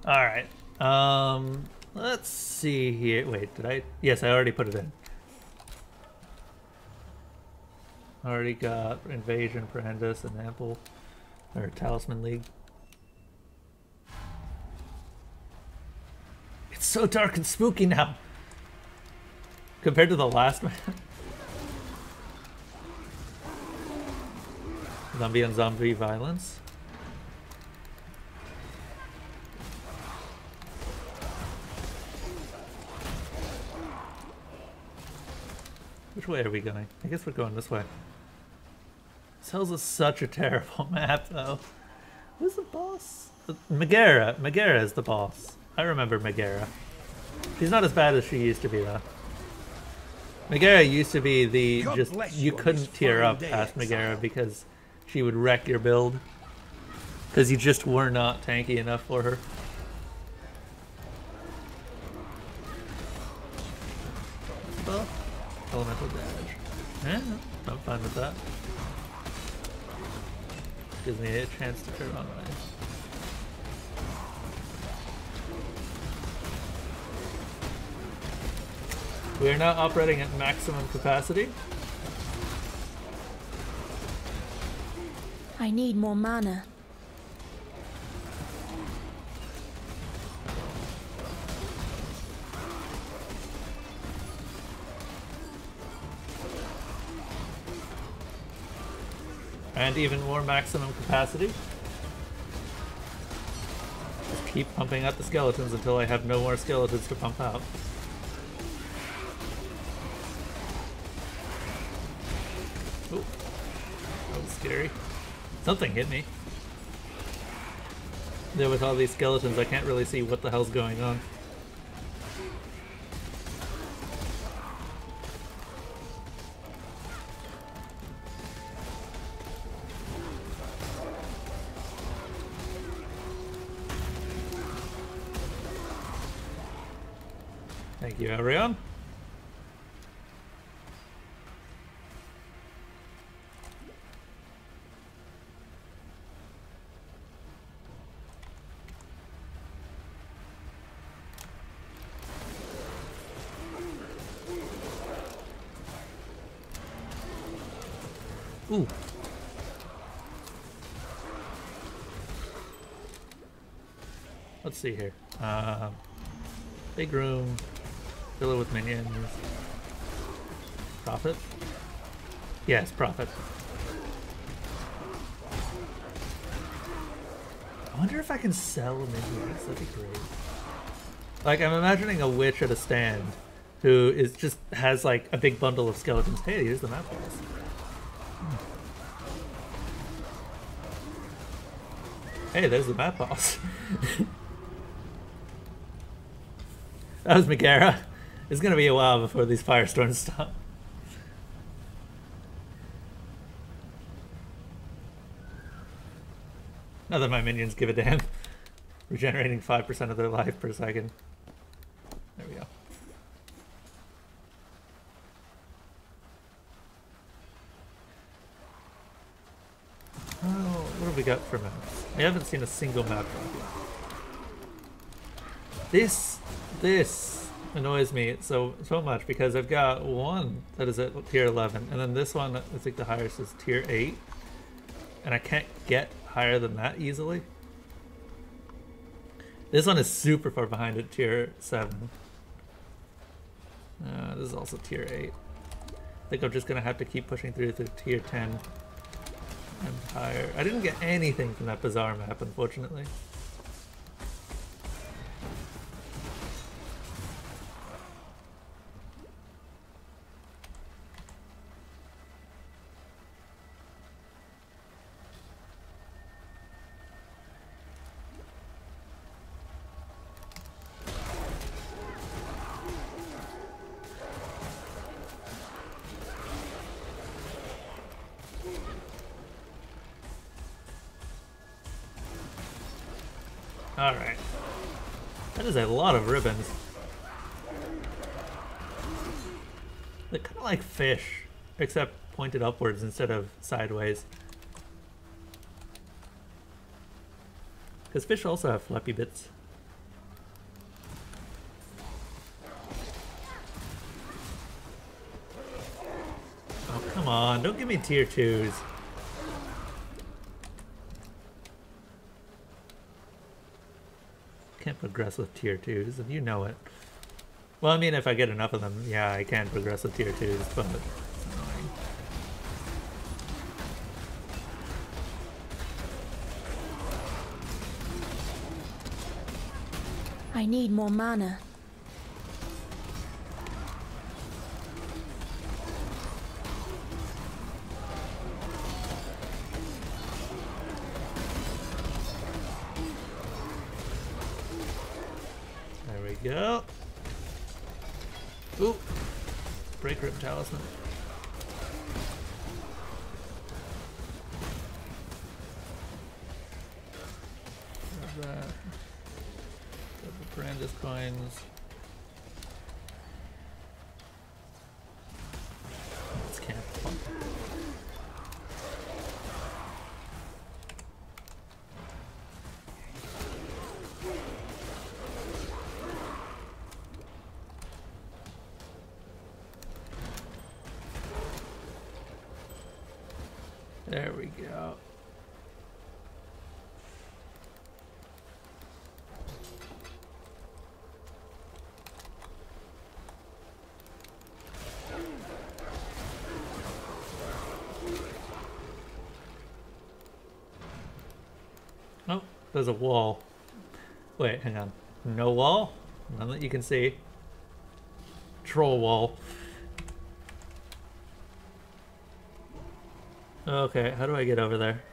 Alright. Let's see here. Wait, did I? Yes, I already put it in. Already got Invasion, Perandus, and Ample. Or Talisman League. It's so dark and spooky now. Compared to the last one. Zombie on zombie violence. Which way are we going? I guess we're going this way. This Hell's is such a terrible map, though. Who's the boss? Megara. Megara is the boss. I remember Megara. She's not as bad as she used to be, though. Megara used to be the you couldn't tier up past Megara because she would wreck your build. Because you just were not tanky enough for her. Well, elemental damage. Yeah, I'm fine with that. Gives me a chance to turn on my... We are now operating at maximum capacity. I need more mana. And even more maximum capacity. Just keep pumping out the skeletons until I have no more skeletons to pump out. Ooh, that was scary. Something hit me. There with all these skeletons, I can't really see what the hell's going on. Thank you, everyone. Ooh. Let's see here. Big room. Fill it with minions. Profit? Yes, profit. I wonder if I can sell minions. That'd be great. Like, I'm imagining a witch at a stand who is just has like a big bundle of skeletons. Hey, here's the map boss. Hey, there's the map boss. That was Megara. It's gonna be a while before these firestorms stop. Not that my minions give a damn. Regenerating 5% of their life per second. There we go. Oh, what have we got for maps? I haven't seen a single map drop yet. This annoys me so much because I've got one that is at tier 11 and then this one I think the highest is tier 8 and I can't get higher than that easily. This one is super far behind at tier 7. This is also tier 8. I think I'm just gonna have to keep pushing through to tier 10 and higher. I didn't get anything from that bizarre map, unfortunately. Alright. That is a lot of ribbons. They're kind of like fish, except pointed upwards instead of sideways. Because fish also have flappy bits. Oh, come on. Don't give me tier 2s. Can't progress with tier 2s, and you know it. Well, I mean, if I get enough of them, yeah, I can progress with tier 2s, but it's annoying. I need more mana. There we go. Ooh. Break Rip Talisman. Grab that. Grab the Brandis coins. Let's camp. There we go. Oh, there's a wall. Wait, hang on. No wall? None that you can see. Troll wall. Okay, how do I get over there?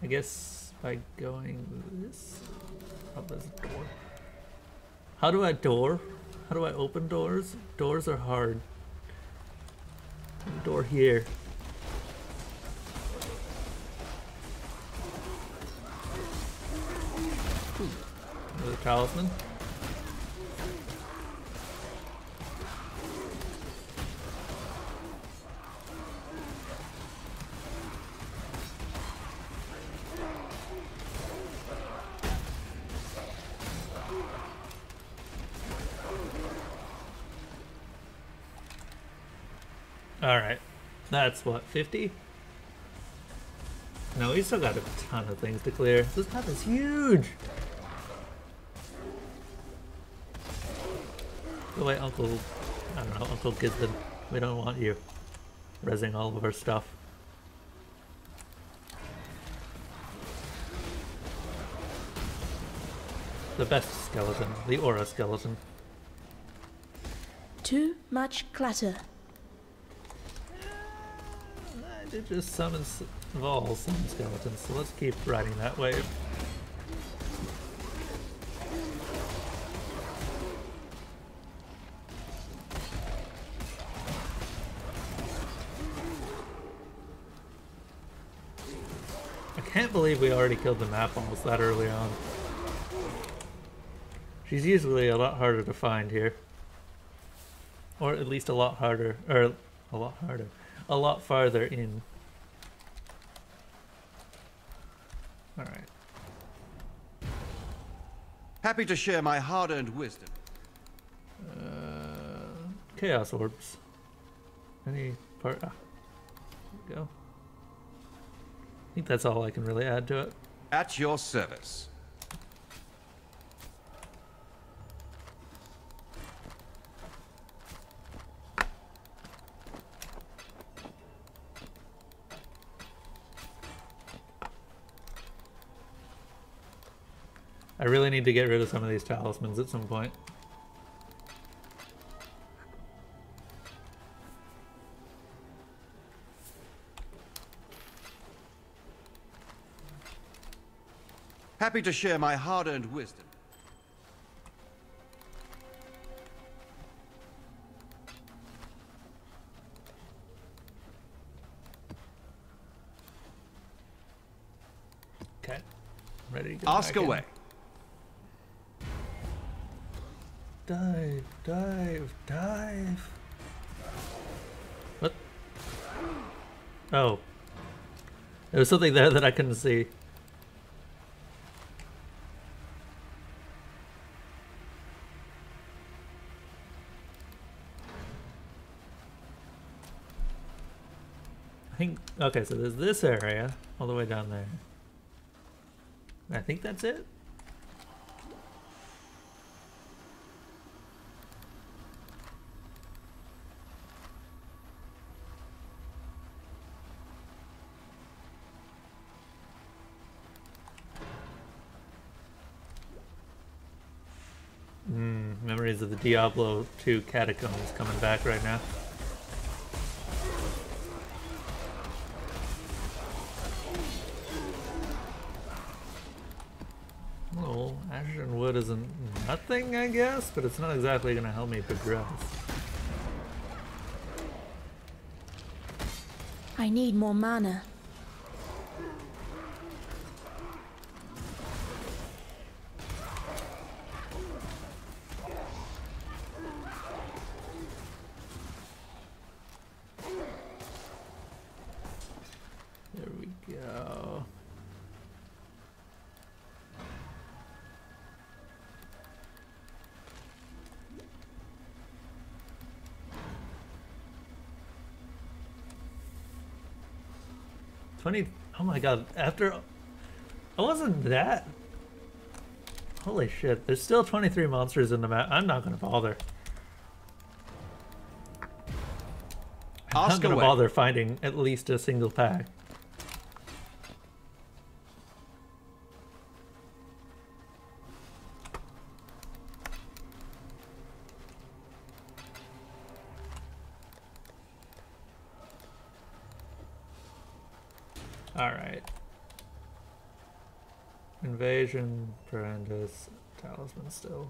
I guess by going this. Oh, there's a door. How do I open doors? Doors are hard. Door here. Ooh, another talisman. Alright, that's what, 50? No, we still got a ton of things to clear. This map is huge! Oh wait, Uncle Gisbin, we don't want you rezzing all of our stuff. The best skeleton, the aura skeleton. Too much clutter. I did just summon Vol some skeletons, so let's keep riding that wave. I can't believe we already killed the map almost that early on. She's usually a lot harder to find here. Or at least a lot harder, or a lot farther in. Alright. Happy to share my hard-earned wisdom. Chaos orbs. Any part? Ah, there we go. I think that's all I can really add to it. At your service. I really need to get rid of some of these talismans at some point. Happy to share my hard-earned wisdom. ready to go Ask back in. away. Dive, dive, dive. What? Oh. There was something there that I couldn't see. I think, okay, so there's this area all the way down there. I think that's it. Memories of the Diablo 2 catacombs coming back right now. Well, Ashen Wood isn't nothing, I guess, but it's not exactly going to help me progress. I need more mana. There we go. Oh my god, after I wasn't that. Holy shit, there's still 23 monsters in the map. I'm not gonna bother. I'm not gonna bother finding at least a single pack. Alright. Invasion, Brandis, Talisman still.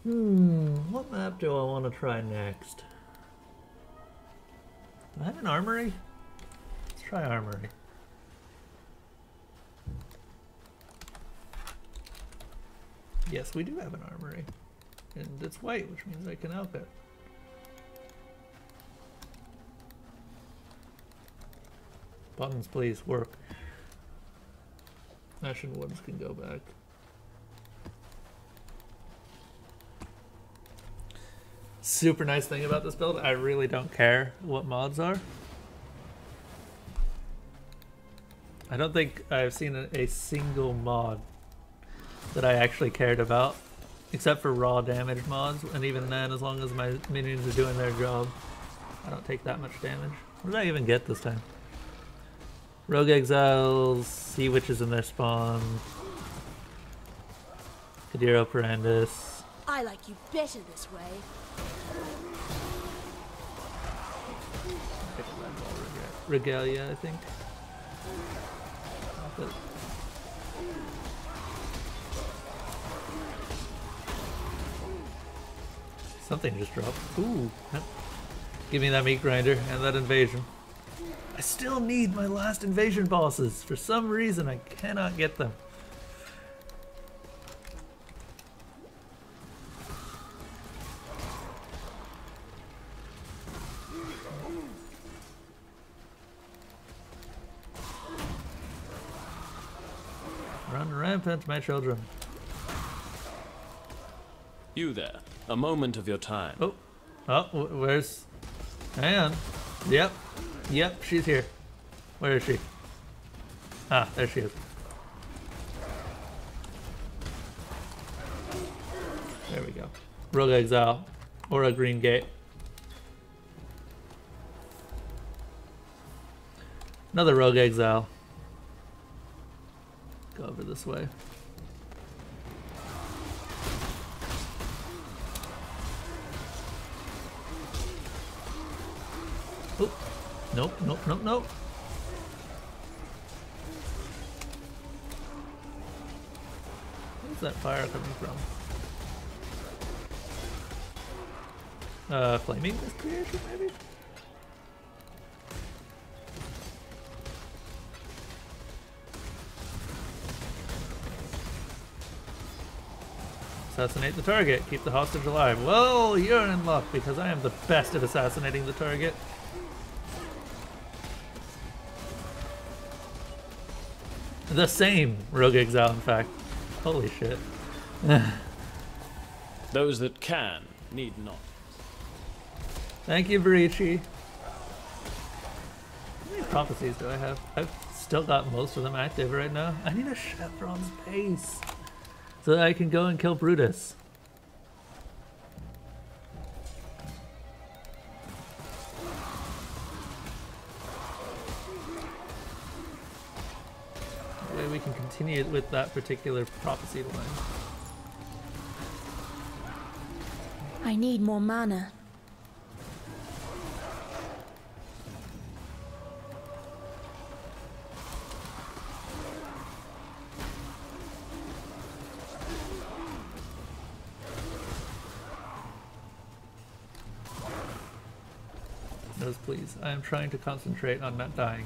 What map do I want to try next? Do I have an armory? Let's try armory. Yes, we do have an armory. And it's white, which means I can help it. Buttons, please, work. Ashen Woods can go back. Super nice thing about this build, I really don't care what mods are. I don't think I've seen a single mod that I actually cared about, except for raw damage mods, and even then, as long as my minions are doing their job, I don't take that much damage. What did I even get this time? Rogue Exiles, Sea Witches in their spawn, Kadiro Perandis. I like you better this way. Regalia, I think. But something just dropped. Ooh. Give me that meat grinder and that invasion. I still need my last invasion bosses. For some reason, I cannot get them. Run rampant, my children. You there. A moment of your time. Oh. Oh, where's... Hang on. Yep. Yep, she's here. Where is she? Ah, there she is. There we go. Rogue Exile. Or a Green Gate. Another Rogue Exile. Go over this way. Oh. Nope, nope, nope, nope. Where's that fire coming from? Flaming this creation, maybe? Assassinate the target. Keep the hostage alive. Well, you're in luck because I am the best at assassinating the target. The same Rogue Exile, in fact. Holy shit. Those that can need not. Thank you, Barichi. How many prophecies do I have? I've still got most of them active right now. I need a chevron's base so that I can go and kill Brutus. That way we can continue with that particular prophecy line. I need more mana. Nose, please. I am trying to concentrate on not dying.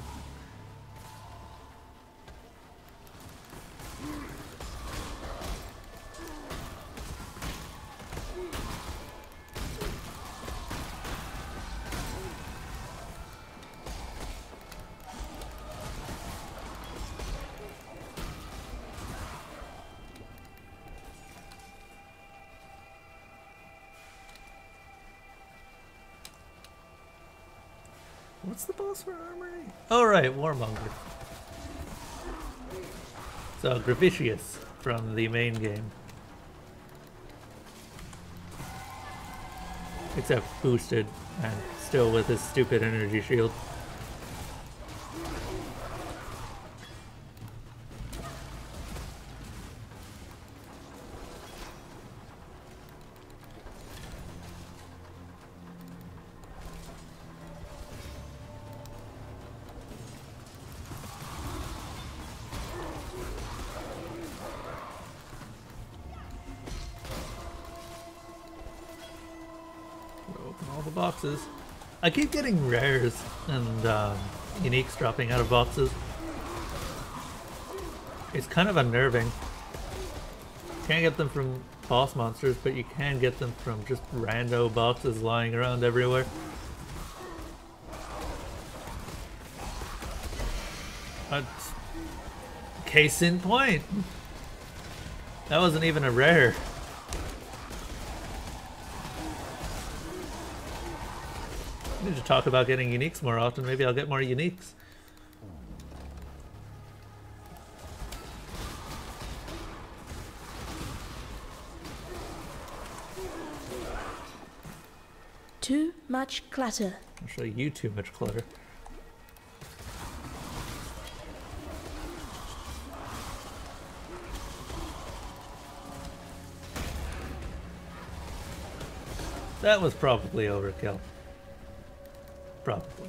What's the boss for armory? Oh right, Warmonger. So Gravitius from the main game. Except boosted and still with his stupid energy shield. Boxes. I keep getting rares and uniques dropping out of boxes. It's kind of unnerving. Can't get them from boss monsters, but you can get them from just rando boxes lying around everywhere. Case in point. That wasn't even a rare. I need to talk about getting uniques more often. Maybe I'll get more uniques. Too much clutter. I'll show you too much clutter. That was probably overkill. Probably.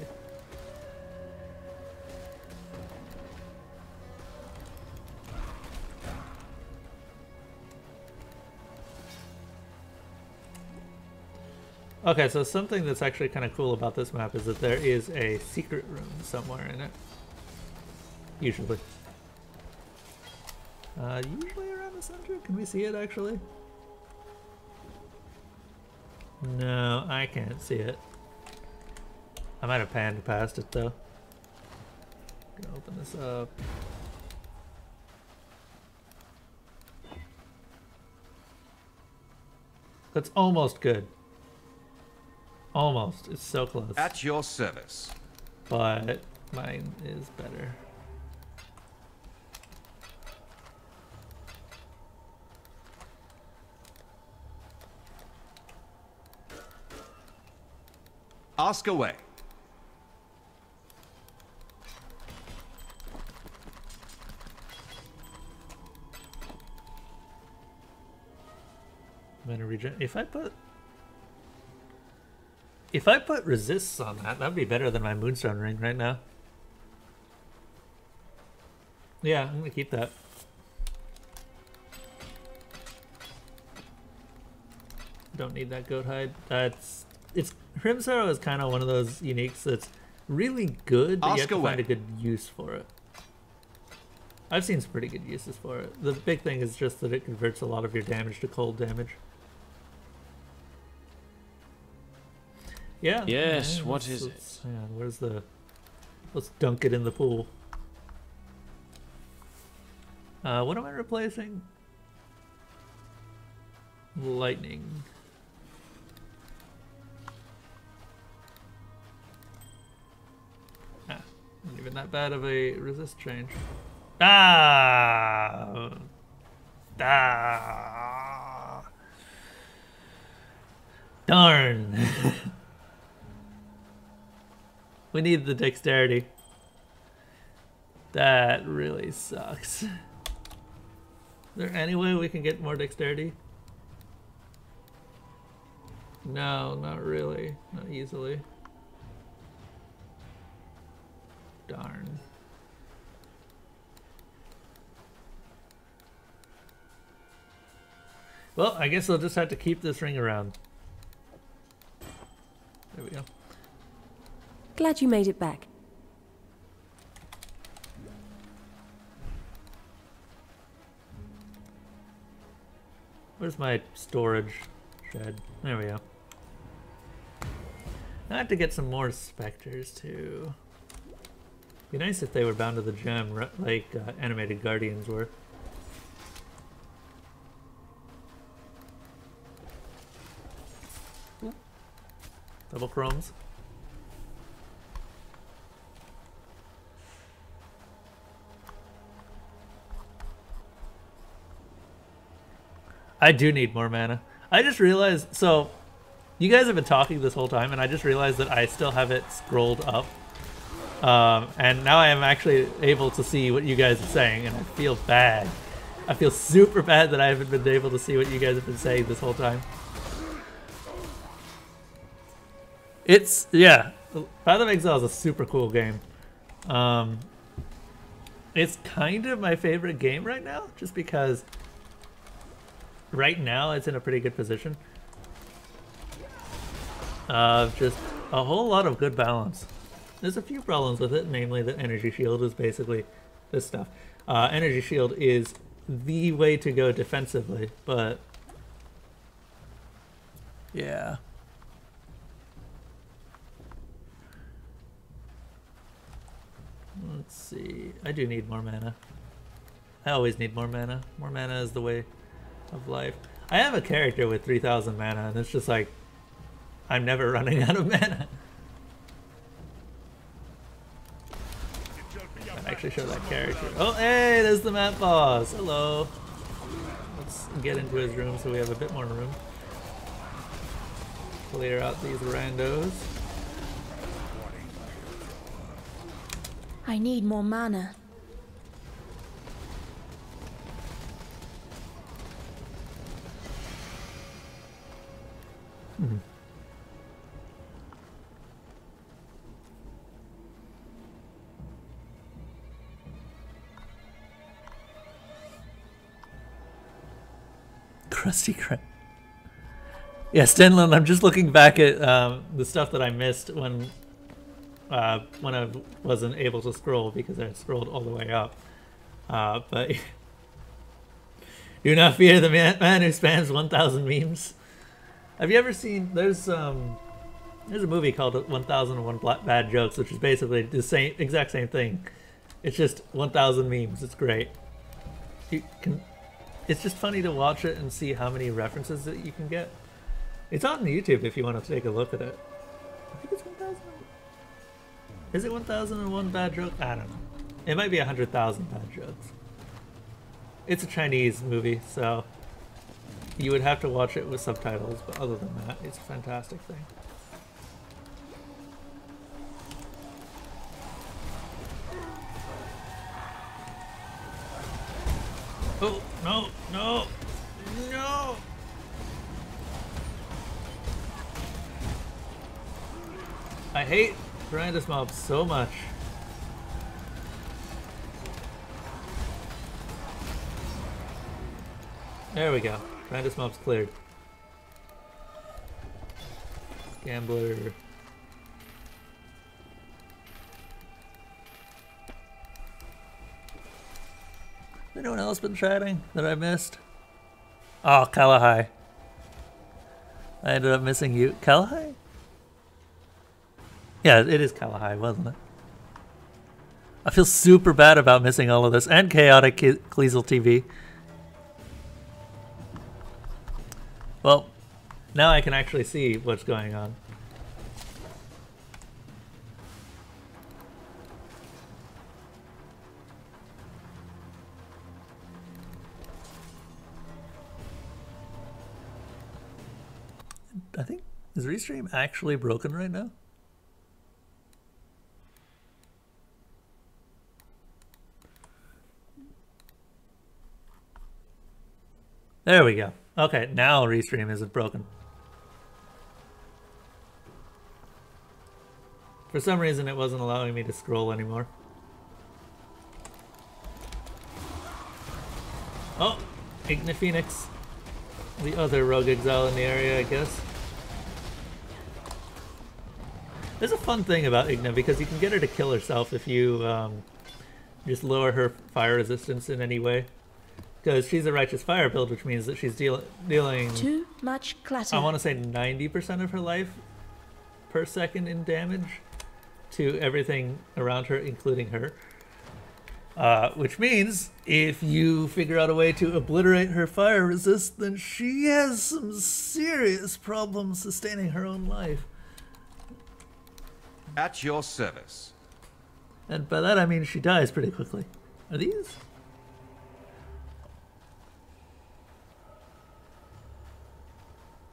Okay, so something that's actually kind of cool about this map is that there is a secret room somewhere in it. Usually. Usually around the center? Can we see it actually? No, I can't see it. I might have panned past it though. Gonna open this up. That's almost good. Almost. It's so close. At your service. But mine is better. Ask away. I'm gonna regen. If I put resists on that'd be better than my Moonstone ring right now. Yeah, I'm gonna keep that. Don't need that goat hide. Hrimsarrow is kind of one of those uniques that's really good, but you have to find a good use for it. I've seen some pretty good uses for it. The big thing is just that it converts a lot of your damage to cold damage. Yeah. Yes, yeah, what is it? Hang on, where's the... Let's dunk it in the pool. What am I replacing? Lightning. Ah, not even that bad of a resist change. Ah! Ah! Darn! We need the dexterity. That really sucks. Is there any way we can get more dexterity? No, not really. Not easily. Darn. Well, I guess I'll just have to keep this ring around. There we go. Glad you made it back. Where's my storage shed? There we go. I have to get some more specters too. Be nice if they were bound to the gem, like animated guardians were. Ooh. Double chromes. I do need more mana. I just realized, so you guys have been talking this whole time and I just realized that I still have it scrolled up. And now I am actually able to see what you guys are saying and I feel bad. I feel super bad that I haven't been able to see what you guys have been saying this whole time. It's, yeah, Path of Exile is a super cool game. It's kind of my favorite game right now, just because right now it's in a pretty good position. Just a whole lot of good balance. There's a few problems with it, namely that Energy Shield is basically this stuff. Energy Shield is the way to go defensively, but yeah. Let's see. I do need more mana. I always need more mana. More mana is the way of life. I have a character with 3,000 mana, and it's just like I'm never running out of mana. I'll actually show that character. Oh, hey, there's the map boss. Hello. Let's get into his room so we have a bit more room. Clear out these randos. I need more mana. Krusty Krab. Yeah, Stenlin, I'm just looking back at the stuff that I missed when I wasn't able to scroll because I scrolled all the way up. But do not fear the man who spams 1,000 memes. Have you ever seen? There's a movie called 1001 Bad Jokes, which is basically the exact same thing. It's just 1,000 memes. It's great. It's just funny to watch it and see how many references that you can get. It's on YouTube if you want to take a look at it. I think it's 1,000. Is it 1001 bad joke? I don't know. It might be 100,000 bad jokes. It's a Chinese movie, so you would have to watch it with subtitles, but other than that, it's a fantastic thing. Oh, no, no, no! I hate Brandis mobs so much. There we go. Brandis mobs cleared. Gambler. Anyone else been chatting that I missed? Oh, Kalahai. I ended up missing you. Kalahai? Yeah, it is Kalahai, wasn't it? I feel super bad about missing all of this. And Chaotic Kleasel TV. Well, now I can actually see what's going on. I think, is Restream actually broken right now? There we go. Okay, now Restream isn't broken. For some reason it wasn't allowing me to scroll anymore. Oh! Igniphoenix. The other rogue exile in the area, I guess. There's a fun thing about Igna because you can get her to kill herself if you just lower her fire resistance in any way. Because she's a righteous fire build, which means that she's dealing Too much clutter. I want to say 90% of her life per second in damage to everything around her, including her. Which means if you figure out a way to obliterate her fire resist, then she has some serious problems sustaining her own life. At your service. And by that I mean she dies pretty quickly. Are these?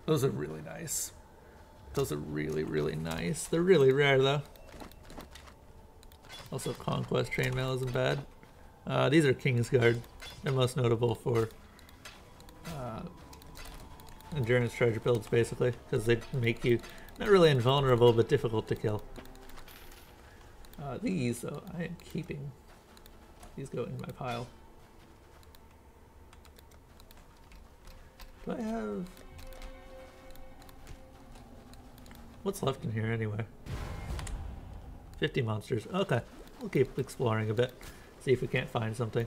Those are really nice. Those are really, really nice. They're really rare though. Also Conquest Chainmail isn't bad. These are Kingsguard. They're most notable for endurance treasure builds basically, because they make you not really invulnerable but difficult to kill. These though, I am keeping. These go in my pile. Do I have... What's left in here anyway? 50 monsters. Okay, we'll keep exploring a bit. See if we can't find something.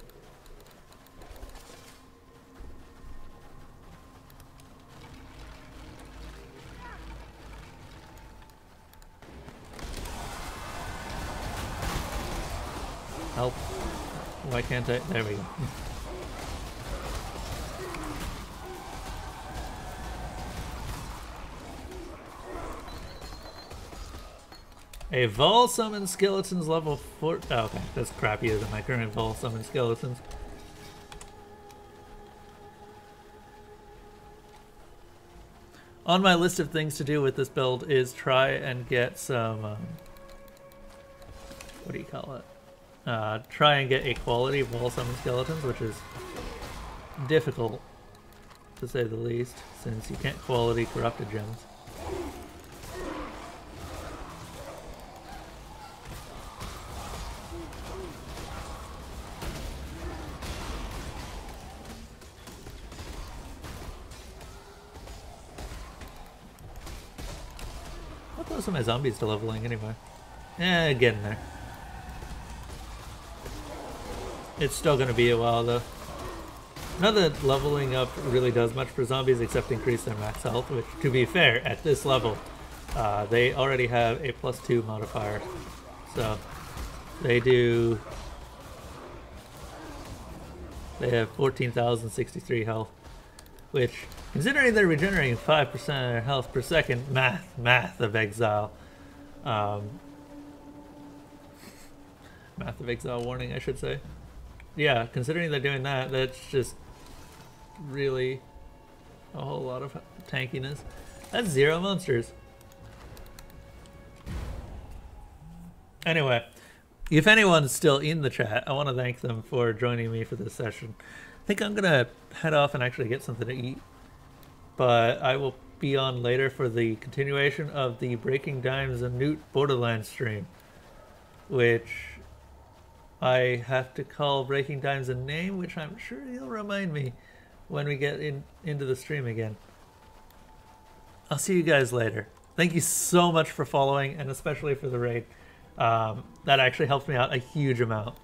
Help. Why can't I? There we go. A Vol summon skeletons level 4. Oh, okay, that's crappier than my current Vol summon skeletons. On my list of things to do with this build is try and get some. What do you call it? Try and get a quality Vol summon skeletons, which is difficult to say the least, since you can't quality corrupted gems. How close are my zombies to leveling anyway? Getting there. It's still going to be a while though. Not that leveling up really does much for zombies except increase their max health, which to be fair, at this level, they already have a +2 modifier. So they have 14,063 health, which, considering they're regenerating 5% of their health per second, math of Exile. Math of Exile warning, I should say. Yeah, considering they're doing that, that's just really a whole lot of tankiness. That's 0 monsters. Anyway, if anyone's still in the chat, I want to thank them for joining me for this session. I think I'm gonna head off and actually get something to eat, but I will be on later for the continuation of the Breaking Dimes and Newt Borderlands stream, which I have to call Breaking Dimes a name, which I'm sure he'll remind me when we get into the stream again. I'll see you guys later. Thank you so much for following, and especially for the raid. That actually helps me out a huge amount.